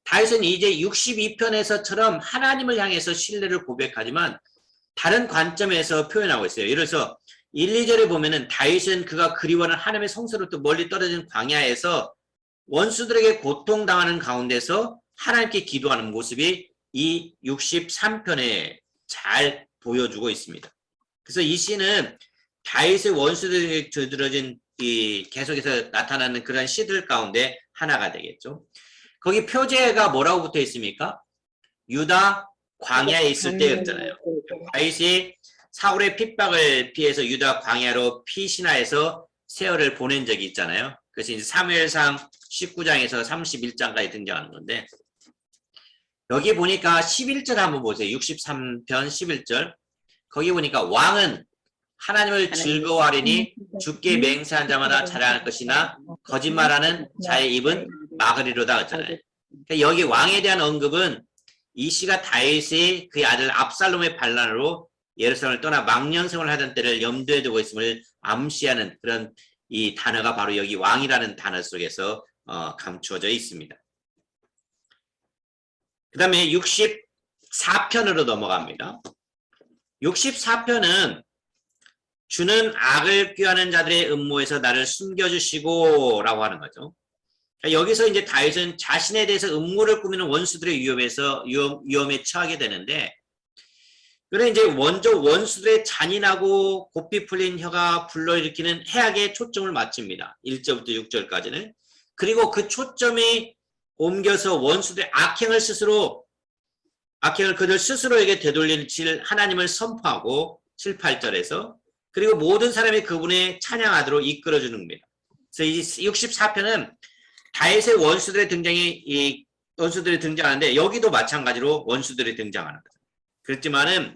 다윗은 이제 62편에서처럼 하나님을 향해서 신뢰를 고백하지만 다른 관점에서 표현하고 있어요. 예를 들어서 1, 2절에 보면은 다윗은 그가 그리워하는 하나님의 성소로부터 멀리 떨어진 광야에서 원수들에게 고통당하는 가운데서 하나님께 기도하는 모습이 이 63편에 잘 보여주고 있습니다. 그래서 이 시는 다윗의 원수들에게 두드러진 이 계속해서 나타나는 그런 시들 가운데 하나가 되겠죠. 거기 표제가 뭐라고 붙어 있습니까? 유다 광야에 있을 때였잖아요. 다윗이 사울의 핍박을 피해서 유다 광야로 피신하여서 세월을 보낸 적이 있잖아요. 그래서 이제 사무엘상 19장에서 31장까지 등장하는 건데 여기 보니까 11절 한번 보세요. 63편 11절. 거기 보니까 왕은 하나님을 즐거워하리니 주께 맹세한 자마다 자랑할 것이나 거짓말하는 자의 입은 막으리로다 했잖아요. 그러니까 여기 왕에 대한 언급은 이 시가 다윗이 그의 아들 압살롬의 반란으로 예루살렘을 떠나 망년생활을 하던 때를 염두에 두고 있음을 암시하는 그런 이 단어가 바로 여기 왕이라는 단어 속에서 감추어져 있습니다. 그 다음에 64편으로 넘어갑니다. 64편은 주는 악을 꾀하는 자들의 음모에서 나를 숨겨주시고 라고 하는 거죠. 여기서 이제 다윗은 자신에 대해서 음모를 꾸미는 원수들의 위험에 처하게 되는데 그래 이제 먼저 원수들의 잔인하고 고삐 풀린 혀가 불러일으키는 해악에 초점을 맞춥니다. 1절부터 6절까지는. 그리고 그 초점이 옮겨서 원수들의 악행을 그들 스스로에게 되돌리는 하나님을 선포하고 7, 8절에서 그리고 모든 사람이 그분의 찬양하도록 이끌어주는 겁니다. 그래서 이 64편은 다윗의 원수들의 원수들이 등장하는데 여기도 마찬가지로 원수들이 등장하는 거죠. 그렇지만은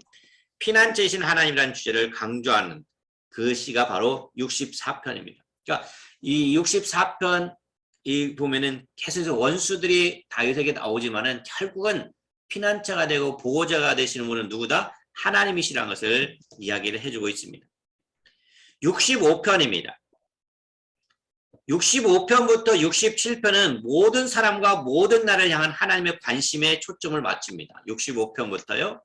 피난처이신 하나님이라는 주제를 강조하는 그 시가 바로 64편입니다. 그러니까 이 64편 보면은 계속해서 원수들이 다윗에게 나오지만은 결국은 피난처가 되고 보호자가 되시는 분은 누구다? 하나님이시라는 것을 이야기를 해주고 있습니다. 65편입니다. 65편부터 67편은 모든 사람과 모든 나라를 향한 하나님의 관심에 초점을 맞춥니다. 65편부터요.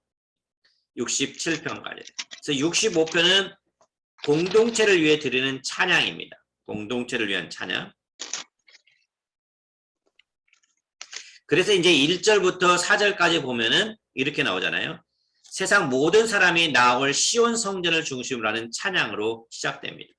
67편까지. 그래서 65편은 공동체를 위해 드리는 찬양입니다. 공동체를 위한 찬양. 그래서 이제 1절부터 4절까지 보면은 이렇게 나오잖아요. 세상 모든 사람이 나올 시온 성전을 중심으로 하는 찬양으로 시작됩니다.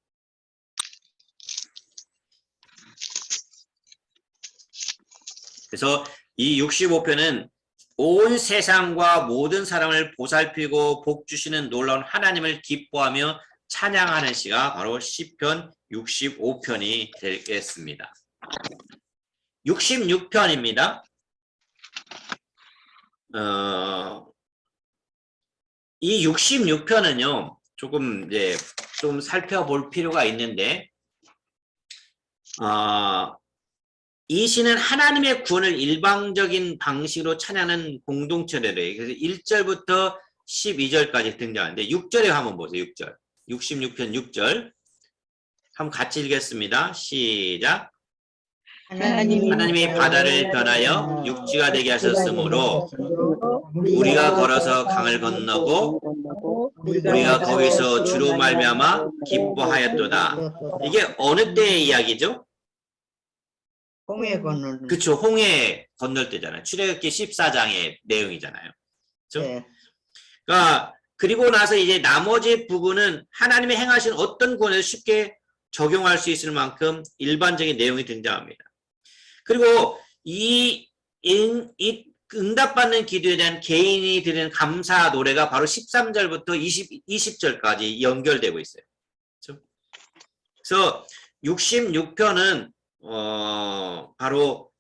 그래서 이 65편은 온 세상과 모든 사람을 보살피고 복 주시는 놀라운 하나님을 기뻐하며 찬양하는 시가 바로 시편 65편이 되겠습니다. 66편입니다. 이 66편은요, 조금 이제 좀 살펴볼 필요가 있는데, 이 시는 하나님의 구원을 일방적인 방식으로 찬양하는 공동체래요. 그래서 1절부터 12절까지 등장하는데 6절에 한번 보세요. 6절. 66편 6절. 한번 같이 읽겠습니다. 시작. 하나님이 바다를 변하여 육지가 되게 하셨으므로 우리가 걸어서 강을 건너고 우리가 거기서 주로 말미암아 기뻐하였도다. 이게 어느 때의 이야기죠? 홍해 건널. 그렇죠. 홍해 건널 때잖아요. 출애굽기 14장의 내용이잖아요. 그렇죠? 네. 그러니까 그리고 나서 이제 나머지 부분은 하나님이 행하신 어떤 구원을 쉽게 적용할 수 있을 만큼 일반적인 내용이 등장합니다. 그리고 이 응답받는 기도에 대한 개인이 드리는 감사 노래가 바로 13절부터 20절까지 연결되고 있어요. 그렇죠? 그래서 66편은 바로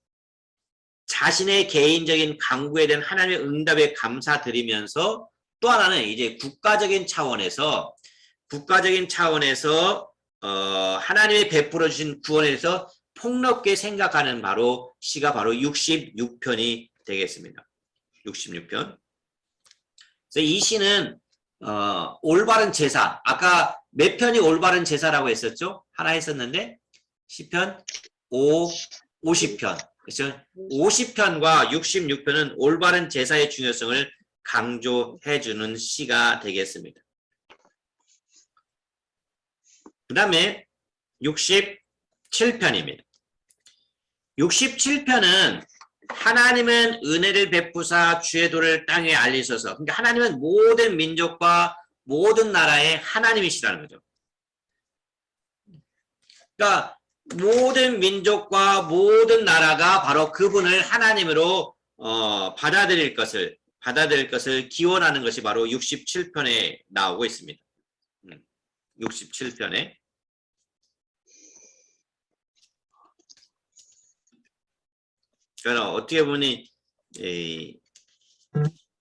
자신의 개인적인 간구에 대한 하나님의 응답에 감사드리면서 또 하나는 이제 국가적인 차원에서 하나님이 베풀어 주신 구원에 대해서 폭넓게 생각하는 바로 시가 바로 66편이 되겠습니다. 66편. 그래서 이 시는 올바른 제사. 아까 몇 편이 올바른 제사라고 했었죠? 하나 했었는데 시편 50편. 그래서 50편과 66편은 올바른 제사의 중요성을 강조해 주는 시가 되겠습니다. 그 다음에 67편입니다. 67편은 하나님은 은혜를 베푸사 주의 도를 땅에 알리소서. 그러니까 하나님은 모든 민족과 모든 나라의 하나님이시라는 거죠. 그러니까 모든 민족과 모든 나라가 바로 그분을 하나님으로 받아들일 것을 기원하는 것이 바로 67편에 나오고 있습니다. 67편에. 그러니까 어떻게 보니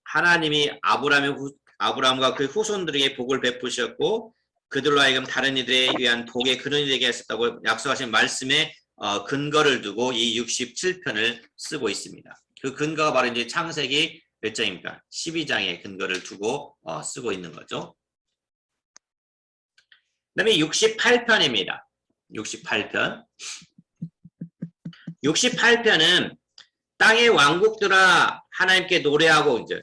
하나님이 아브라함과 그 후손들에게 복을 베푸셨고 그들로 하여금 다른 이들에 의한 복의 근원이 되게 하셨다고 약속하신 말씀에 근거를 두고 이 67편을 쓰고 있습니다. 그 근거가 바로 이제 창세기 몇 장입니까? 12장에 근거를 두고 쓰고 있는 거죠. 그 다음에 68편입니다. 68편. 68편은 땅의 왕국들아 하나님께 노래하고 이제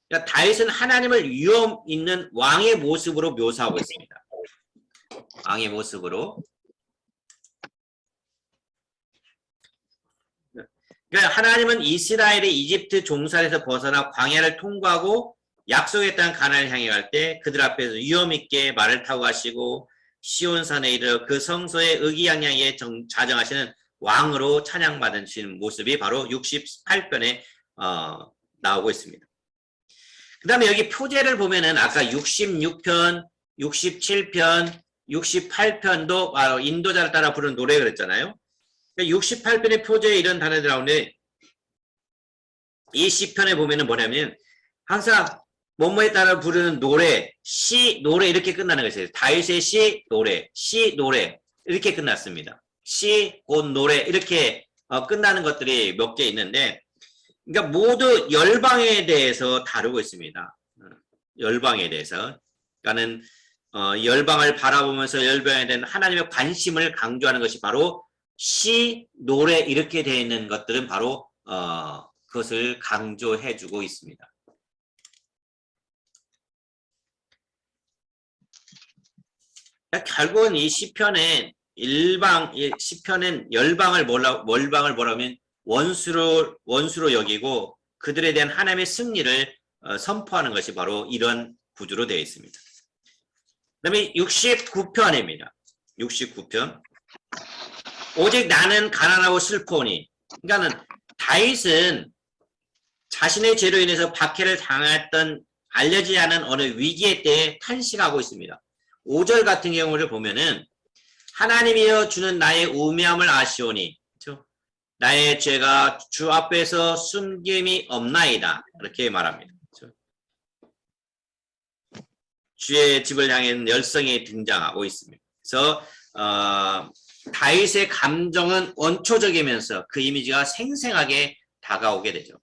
그러니까 다윗은 하나님을 위엄 있는 왕의 모습으로 묘사하고 있습니다. 왕의 모습으로. 그러니까 하나님은 이스라엘의 이집트 종살에서 벗어나 광야를 통과하고 약속의 땅 가나안을 향해 갈 때 그들 앞에서 위엄 있게 말을 타고 가시고 시온산에 이르러 그 성소에 의기양양하게 자정하시는 왕으로 찬양받으시는 모습이 바로 68편에 나오고 있습니다. 그 다음에 여기 표제를 보면은 아까 66편, 67편, 68편도 바로 인도자를 따라 부르는 노래 그랬잖아요. 68편의 표제에 이런 단어들이 나오는데 이 시편에 보면은 뭐냐면 항상 뭐뭐에 따라 부르는 노래, 시, 노래 이렇게 끝나는 것이에요. 다윗의 시, 노래 이렇게 끝났습니다. 시, 곧 노래 이렇게 끝나는 것들이 몇 개 있는데 그러니까 모두 열방에 대해서 다루고 있습니다. 열방에 대해서. 그러니까는 열방을 바라보면서 열방에 대한 하나님의 관심을 강조하는 것이 바로 시, 노래 이렇게 되어 있는 것들은 바로 그것을 강조해주고 있습니다. 결국은 이 시편은 열방을 뭐라면 원수로 여기고 그들에 대한 하나님의 승리를 선포하는 것이 바로 이런 구조로 되어 있습니다. 그 다음에 69편입니다. 69편. 오직 나는 가난하고 슬퍼오니. 그러니까는 다윗은 자신의 죄로 인해서 박해를 당했던 알려지지 않은 어느 위기의 때에 탄식하고 있습니다. 5절 같은 경우를 보면은 하나님이여 주는 나의 우매함을 아시오니 그렇죠? 나의 죄가 주 앞에서 숨김이 없나이다 이렇게 말합니다. 그렇죠? 주의 집을 향한 열성이 등장하고 있습니다. 그래서 다윗의 감정은 원초적이면서 그 이미지가 생생하게 다가오게 되죠.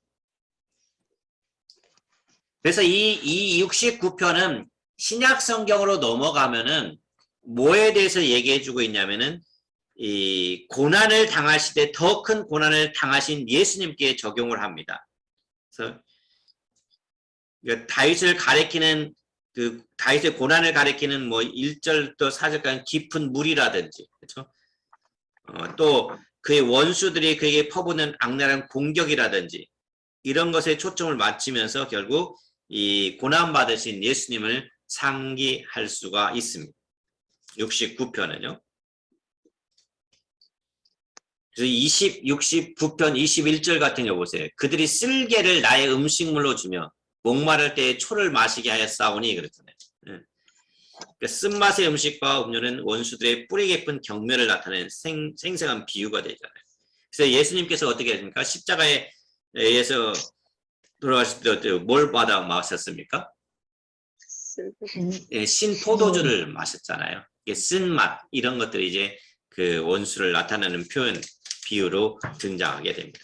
그래서 이 69편은 신약 성경으로 넘어가면은 뭐에 대해서 얘기해주고 있냐면은 이 고난을 당하실 때 더 큰 고난을 당하신 예수님께 적용을 합니다. 그래서 다윗을 가리키는 그 다윗의 고난을 가리키는 뭐 1절부터 4절까지 깊은 물이라든지 그렇죠? 또 그의 원수들이 그에게 퍼붓는 악랄한 공격이라든지 이런 것에 초점을 맞추면서 결국 이 고난 받으신 예수님을 상기할 수가 있습니다. 69편은요. 그래서 69편 21절 같은 거 보세요. 그들이 쓸개를 나의 음식물로 주며 목마를 때에 초를 마시게 하였사오니 그렇잖아요. 그러니까 쓴맛의 음식과 음료는 원수들의 뿌리 깊은 경멸을 나타내는 생생한 비유가 되잖아요. 그래서 예수님께서 어떻게 하십니까? 십자가에 의해서 돌아가실 때 뭘 받아 마셨습니까? 예, 신포도주를 마셨잖아요. 이게 쓴맛 이런 것들이 이제 그 원수를 나타내는 표현 비유로 등장하게 됩니다.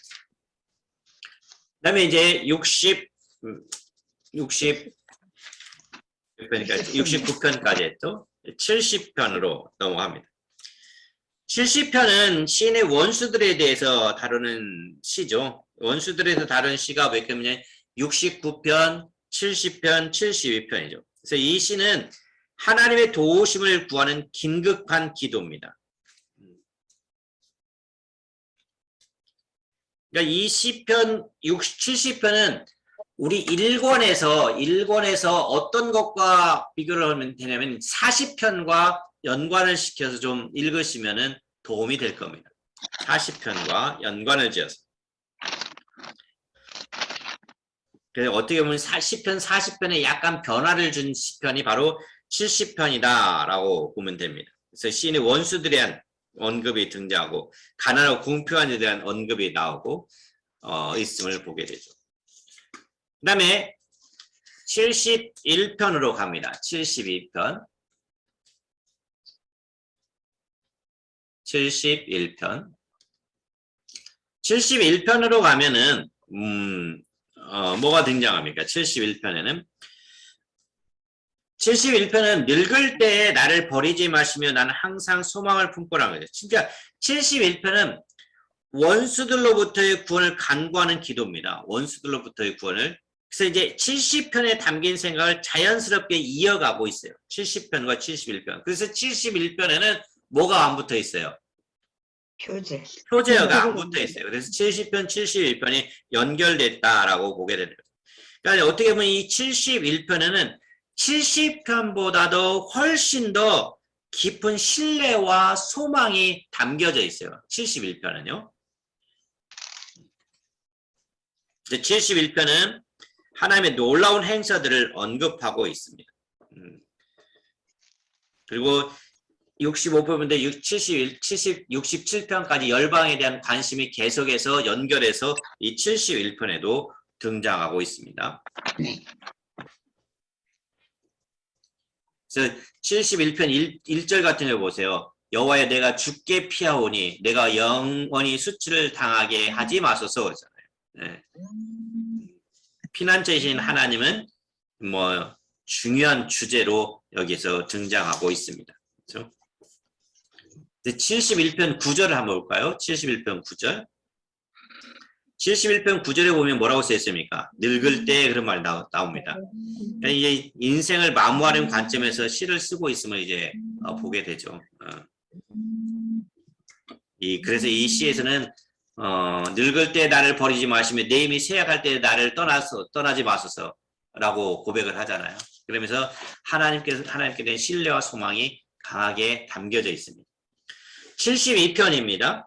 그다음에 이제 69편까지 했죠. 70편으로 넘어갑니다. 70편은 시인의 원수들에 대해서 다루는 시죠. 원수들에서 다루는 시가 몇 편이냐? 69편, 70편, 72편이죠. 그래서 이 시는 하나님의 도우심을 구하는 긴급한 기도입니다. 그러니까 이 시편 70편은 우리 1권에서 어떤 것과 비교를 하면 되냐면 40편과 연관을 시켜서 좀 읽으시면은 도움이 될 겁니다. 40편과 연관을 지어서. 그래서 어떻게 보면 40편에 약간 변화를 준 시편이 바로 70편이다라고 보면 됩니다. 그래서 시인의 원수들에 대한 언급이 등장하고 가난하고 궁핍한 데 대한 언급이 나오고 있음을 보게 되죠. 그 다음에 71편으로 갑니다. 72편. 71편으로 가면은 뭐가 등장합니까? 71편에는 늙을 때에 나를 버리지 마시며 나는 항상 소망을 품고라는 거죠. 진짜 71편은 원수들로부터의 구원을 간구하는 기도입니다. 원수들로부터의 구원을. 그래서 이제 70편에 담긴 생각을 자연스럽게 이어가고 있어요. 70편과 71편. 그래서 71편에는 뭐가 안 붙어 있어요? 표제어가 안 붙어 있어요. 그래서 70편, 71편이 연결됐다라고 보게 됩니다. 그러니까 어떻게 보면 이 71편에는 70편보다도 훨씬 더 깊은 신뢰와 소망이 담겨져 있어요. 71편은요. 71편은 하나님의 놀라운 행사들을 언급하고 있습니다. 그리고 65편부터 67편까지 열방에 대한 관심이 계속해서 연결해서 이 71편에도 등장하고 있습니다. 그래서 71편 1절 같은 거 보세요. 여호와여 내가 죽게 피하오니 내가 영원히 수치를 당하게 하지 마소서 그러잖아요. 네. 피난처이신 하나님은 뭐 중요한 주제로 여기서 등장하고 있습니다. 그렇죠? 71편 9절을 한번 볼까요? 71편 9절. 71편 9절에 보면 뭐라고 쓰였습니까? 늙을 때 그런 말이 나옵니다. 그러니까 이제 인생을 마무하는 관점에서 시를 쓰고 있음을 이제 보게 되죠. 그래서 이 시에서는 늙을 때 나를 버리지 마시며 내 힘이 쇠약할 때 나를 떠나지 마소서라고 고백을 하잖아요. 그러면서 하나님께 대한 신뢰와 소망이 강하게 담겨져 있습니다. 72편입니다.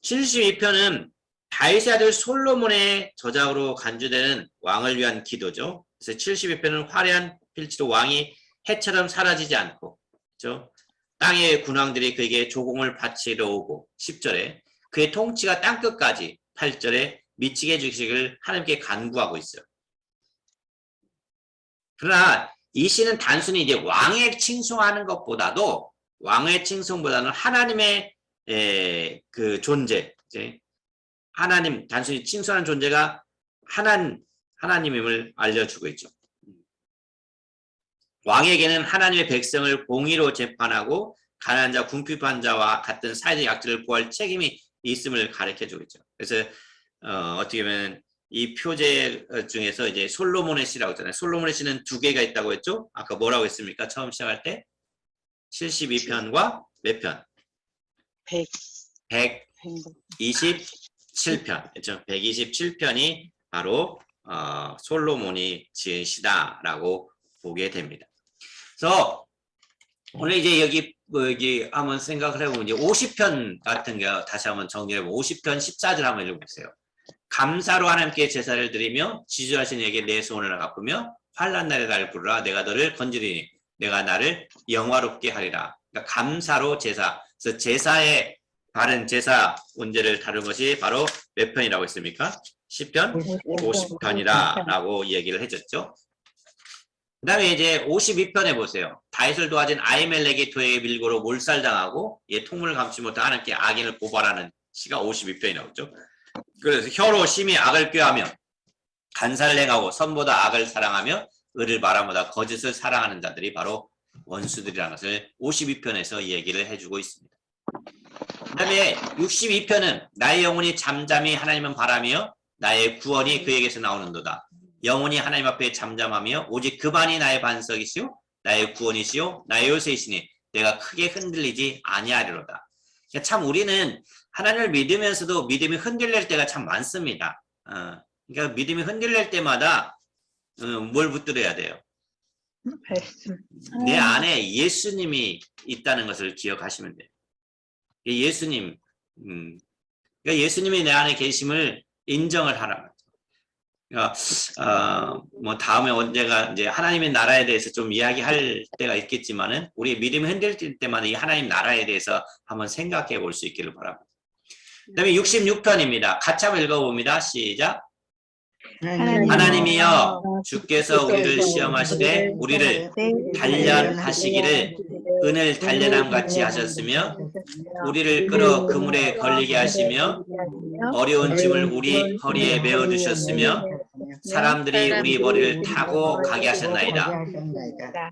72편은 다윗의 아들 솔로몬의 저작으로 간주되는 왕을 위한 기도죠. 그래서 72편은 화려한 필지로 왕이 해처럼 사라지지 않고, 그렇죠? 땅의 군왕들이 그에게 조공을 바치러 오고, 10절에 그의 통치가 땅끝까지, 8절에 미치게 해주시기를 하나님께 간구하고 있어요. 그러나 이 시는 단순히 이제 왕의 칭송하는 것보다는 하나님의 그 존재, 이제 하나님, 단순히 칭송하는 존재가 하나님임을 알려주고 있죠. 왕에게는 하나님의 백성을 공의로 재판하고 가난한 자, 궁핍한 자와 같은 사회적 약자를 구할 책임이 있음을 가르쳐주고 있죠. 그래서 어떻게 보면 이 표제 중에서 이제 솔로몬의 시라고 했잖아요. 솔로몬의 시는 두 개가 있다고 했죠. 아까 뭐라고 했습니까? 처음 시작할 때 72편과 몇 편? 127편. 그렇죠? 127편이 바로 솔로몬이 지은 시다라고 보게 됩니다. 그래서 오늘 이제 여기 한번 생각을 해보면 이제 50편 같은 게 다시 한번 정리해보면 50편 14절 한번 읽어보세요. 감사로 하나님께 제사를 드리며 지주하신 이에게 내 소원을 갚으며 환난 날에 나를 부르라 내가 너를 건지리니 내가 나를 영화롭게 하리라. 그러니까 감사로 제사. 그래서 제사의 바른 제사 문제를 다룬 것이 바로 몇 편이라고 했습니까? 10편 50편이라 라고 얘기를 해줬죠. 그 다음에 이제 52편에 보세요. 다윗을 도와준 아히멜렉이 도에게 밀고로 몰살당하고 통문을 감추지 못한 하나님께 악인을 고발하는 시가 52편이 나오죠. 그래서 혀로 심히 악을 꾀하며 간사를 행하고 선보다 악을 사랑하며 의를 바라보다 거짓을 사랑하는 자들이 바로 원수들이라는 것을 52편에서 얘기를 해주고 있습니다. 그 다음에 62편은 나의 영혼이 잠잠히 하나님은 바라며 나의 구원이 그에게서 나오는도다. 영혼이 하나님 앞에 잠잠하며 오직 그만이 나의 반석이시요 나의 구원이시요 나의 요새이시니 내가 크게 흔들리지 아니하리로다. 참 우리는 하나님을 믿으면서도 믿음이 흔들릴 때가 참 많습니다. 그러니까 믿음이 흔들릴 때마다 뭘 붙들어야 돼요? 말씀. 내 안에 예수님이 있다는 것을 기억하시면 돼요. 예수님, 그러니까 예수님이 내 안에 계심을 인정을 하라. 그러니까 뭐 다음에 언제가 이제 하나님의 나라에 대해서 좀 이야기할 때가 있겠지만은 우리 믿음이 흔들릴 때마다 이 하나님 나라에 대해서 한번 생각해 볼 수 있기를 바랍니다. 그다음에 66편입니다. 같이 한번 읽어봅니다. 시작. 하나님이여 주께서 우리를 시험하시되 우리를 단련하시기를 은을 단련함 같이 하셨으며 우리를 끌어 그물에 걸리게 하시며 어려운 짐을 우리 허리에 메어 두셨으며 사람들이 우리 머리를 타고 가게 하셨나이다.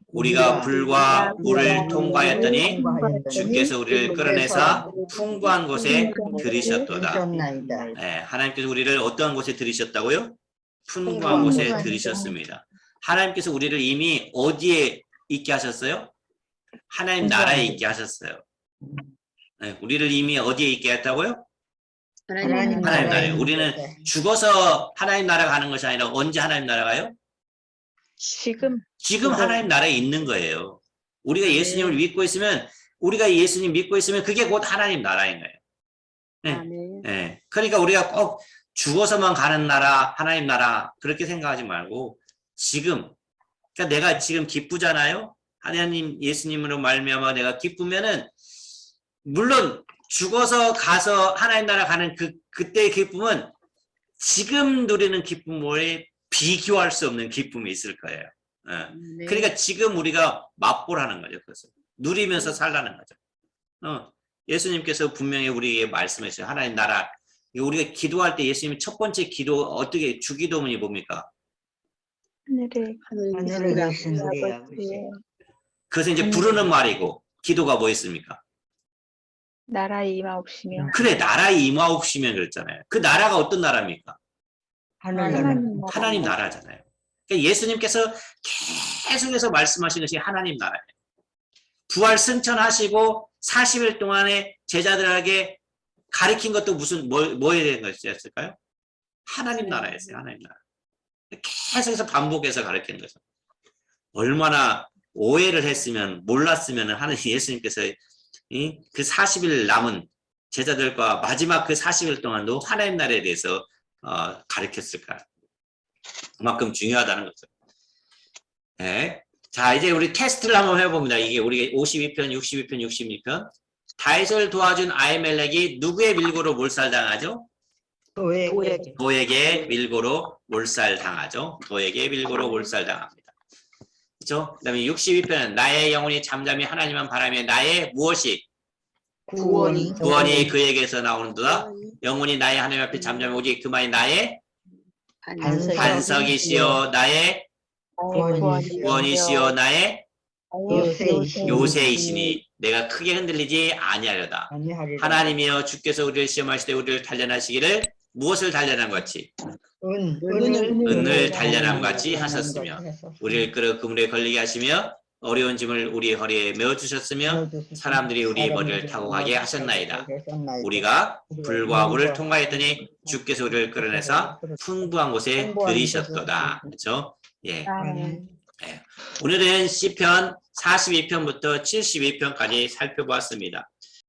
우리가 불과 물을 통과하였더니 주께서 우리를 끌어내사 풍부한 곳에 들이셨도다. 하나님께서 우리를 어떠한 곳에 들이셨다고요? 풍부한 곳에 들이셨습니다. 하나님께서 우리를 이미 어디에 있게 하셨어요? 하나님 나라에 있게 하셨어요. 우리를 이미 어디에 있게 했다고요? 하나님 나라에. 우리는 죽어서 하나님 나라 가는 것이 아니라 언제 하나님 나라 가요? 지금 하나님 나라에 있는 거예요. 우리가 예수님을 믿고 있으면 우리가 예수님 믿고 있으면 그게 곧 하나님 나라인 거예요. 네. 그러니까 우리가 꼭 죽어서만 가는 나라, 하나님 나라 그렇게 생각하지 말고 지금 그러니까 내가 지금 기쁘잖아요. 하나님 예수님으로 말미암아 내가 기쁘면은 물론 죽어서 가서 하나님 나라 가는 그때의 기쁨은 지금 누리는 기쁨에 비교할 수 없는 기쁨이 있을 거예요. 그러니까 지금 우리가 맛보라는 거죠. 그래서 누리면서 살라는 거죠. 예수님께서 분명히 우리에게 말씀하셨어요. 하나님 나라. 우리가 기도할 때 예수님이 첫 번째 기도 어떻게 주기도문이 뭡니까? 하늘에 계신 우리 아버지. 그것은 이제 부르는 말이고 기도가 뭐였습니까? 나라에 임하옵시며. 그래 나라에 임하옵시면 그랬잖아요. 그 나라가 어떤 나라입니까? 하나님 나라잖아요. 그러니까 예수님께서 계속해서 말씀하신 것이 하나님 나라예요. 부활 승천하시고 40일 동안에 제자들에게 가르친 것도 무슨 뭐에 대한 것이었을까요? 하나님 나라였어요. 하나님 나라. 계속해서 반복해서 가르치는 거죠. 얼마나 오해를 했으면 몰랐으면 하는 예수님께서 그 40일 남은 제자들과 마지막 그 40일 동안도 하나님 나라에 대해서 가르쳤을까? 그만큼 중요하다는 거죠. 네. 자, 이제 우리 테스트를 한번 해봅니다. 이게 우리 52편, 62편, 62편. 다윗을 도와준 아히멜렉이 누구의 밀고로 몰살당하죠? 도에게 밀고로 몰살당하죠. 도에게 밀고로 몰살당합니다. 그렇죠? 그 다음에 62편은 나의 영혼이 잠잠히 하나님만 바라며 나의 무엇이? 구원이 그에게서 나오는도다. 영혼이 나의 하나님 앞에 잠잠히 오직 그만이 나의 반석이시여 나의 구원이시여 나의 요새이시니 내가 크게 흔들리지 아니하려다. 하나님이여 주께서 우리를 시험하실 때 우리를 단련하시기를 무엇을 단련한 같이? 은을 단련함 같이 하셨으며 우리를 끌어 그물에 걸리게 하시며 어려운 짐을 우리 허리에 메어주셨으며 사람들이 우리 머리를 타고 가게 하셨나이다. 우리가 불과 물을 통과했더니 주께서 우리를 끌어내사 풍부한 곳에 들이셨도다. 그렇죠? 예. 오늘은 시편 42편부터 72편까지 살펴보았습니다.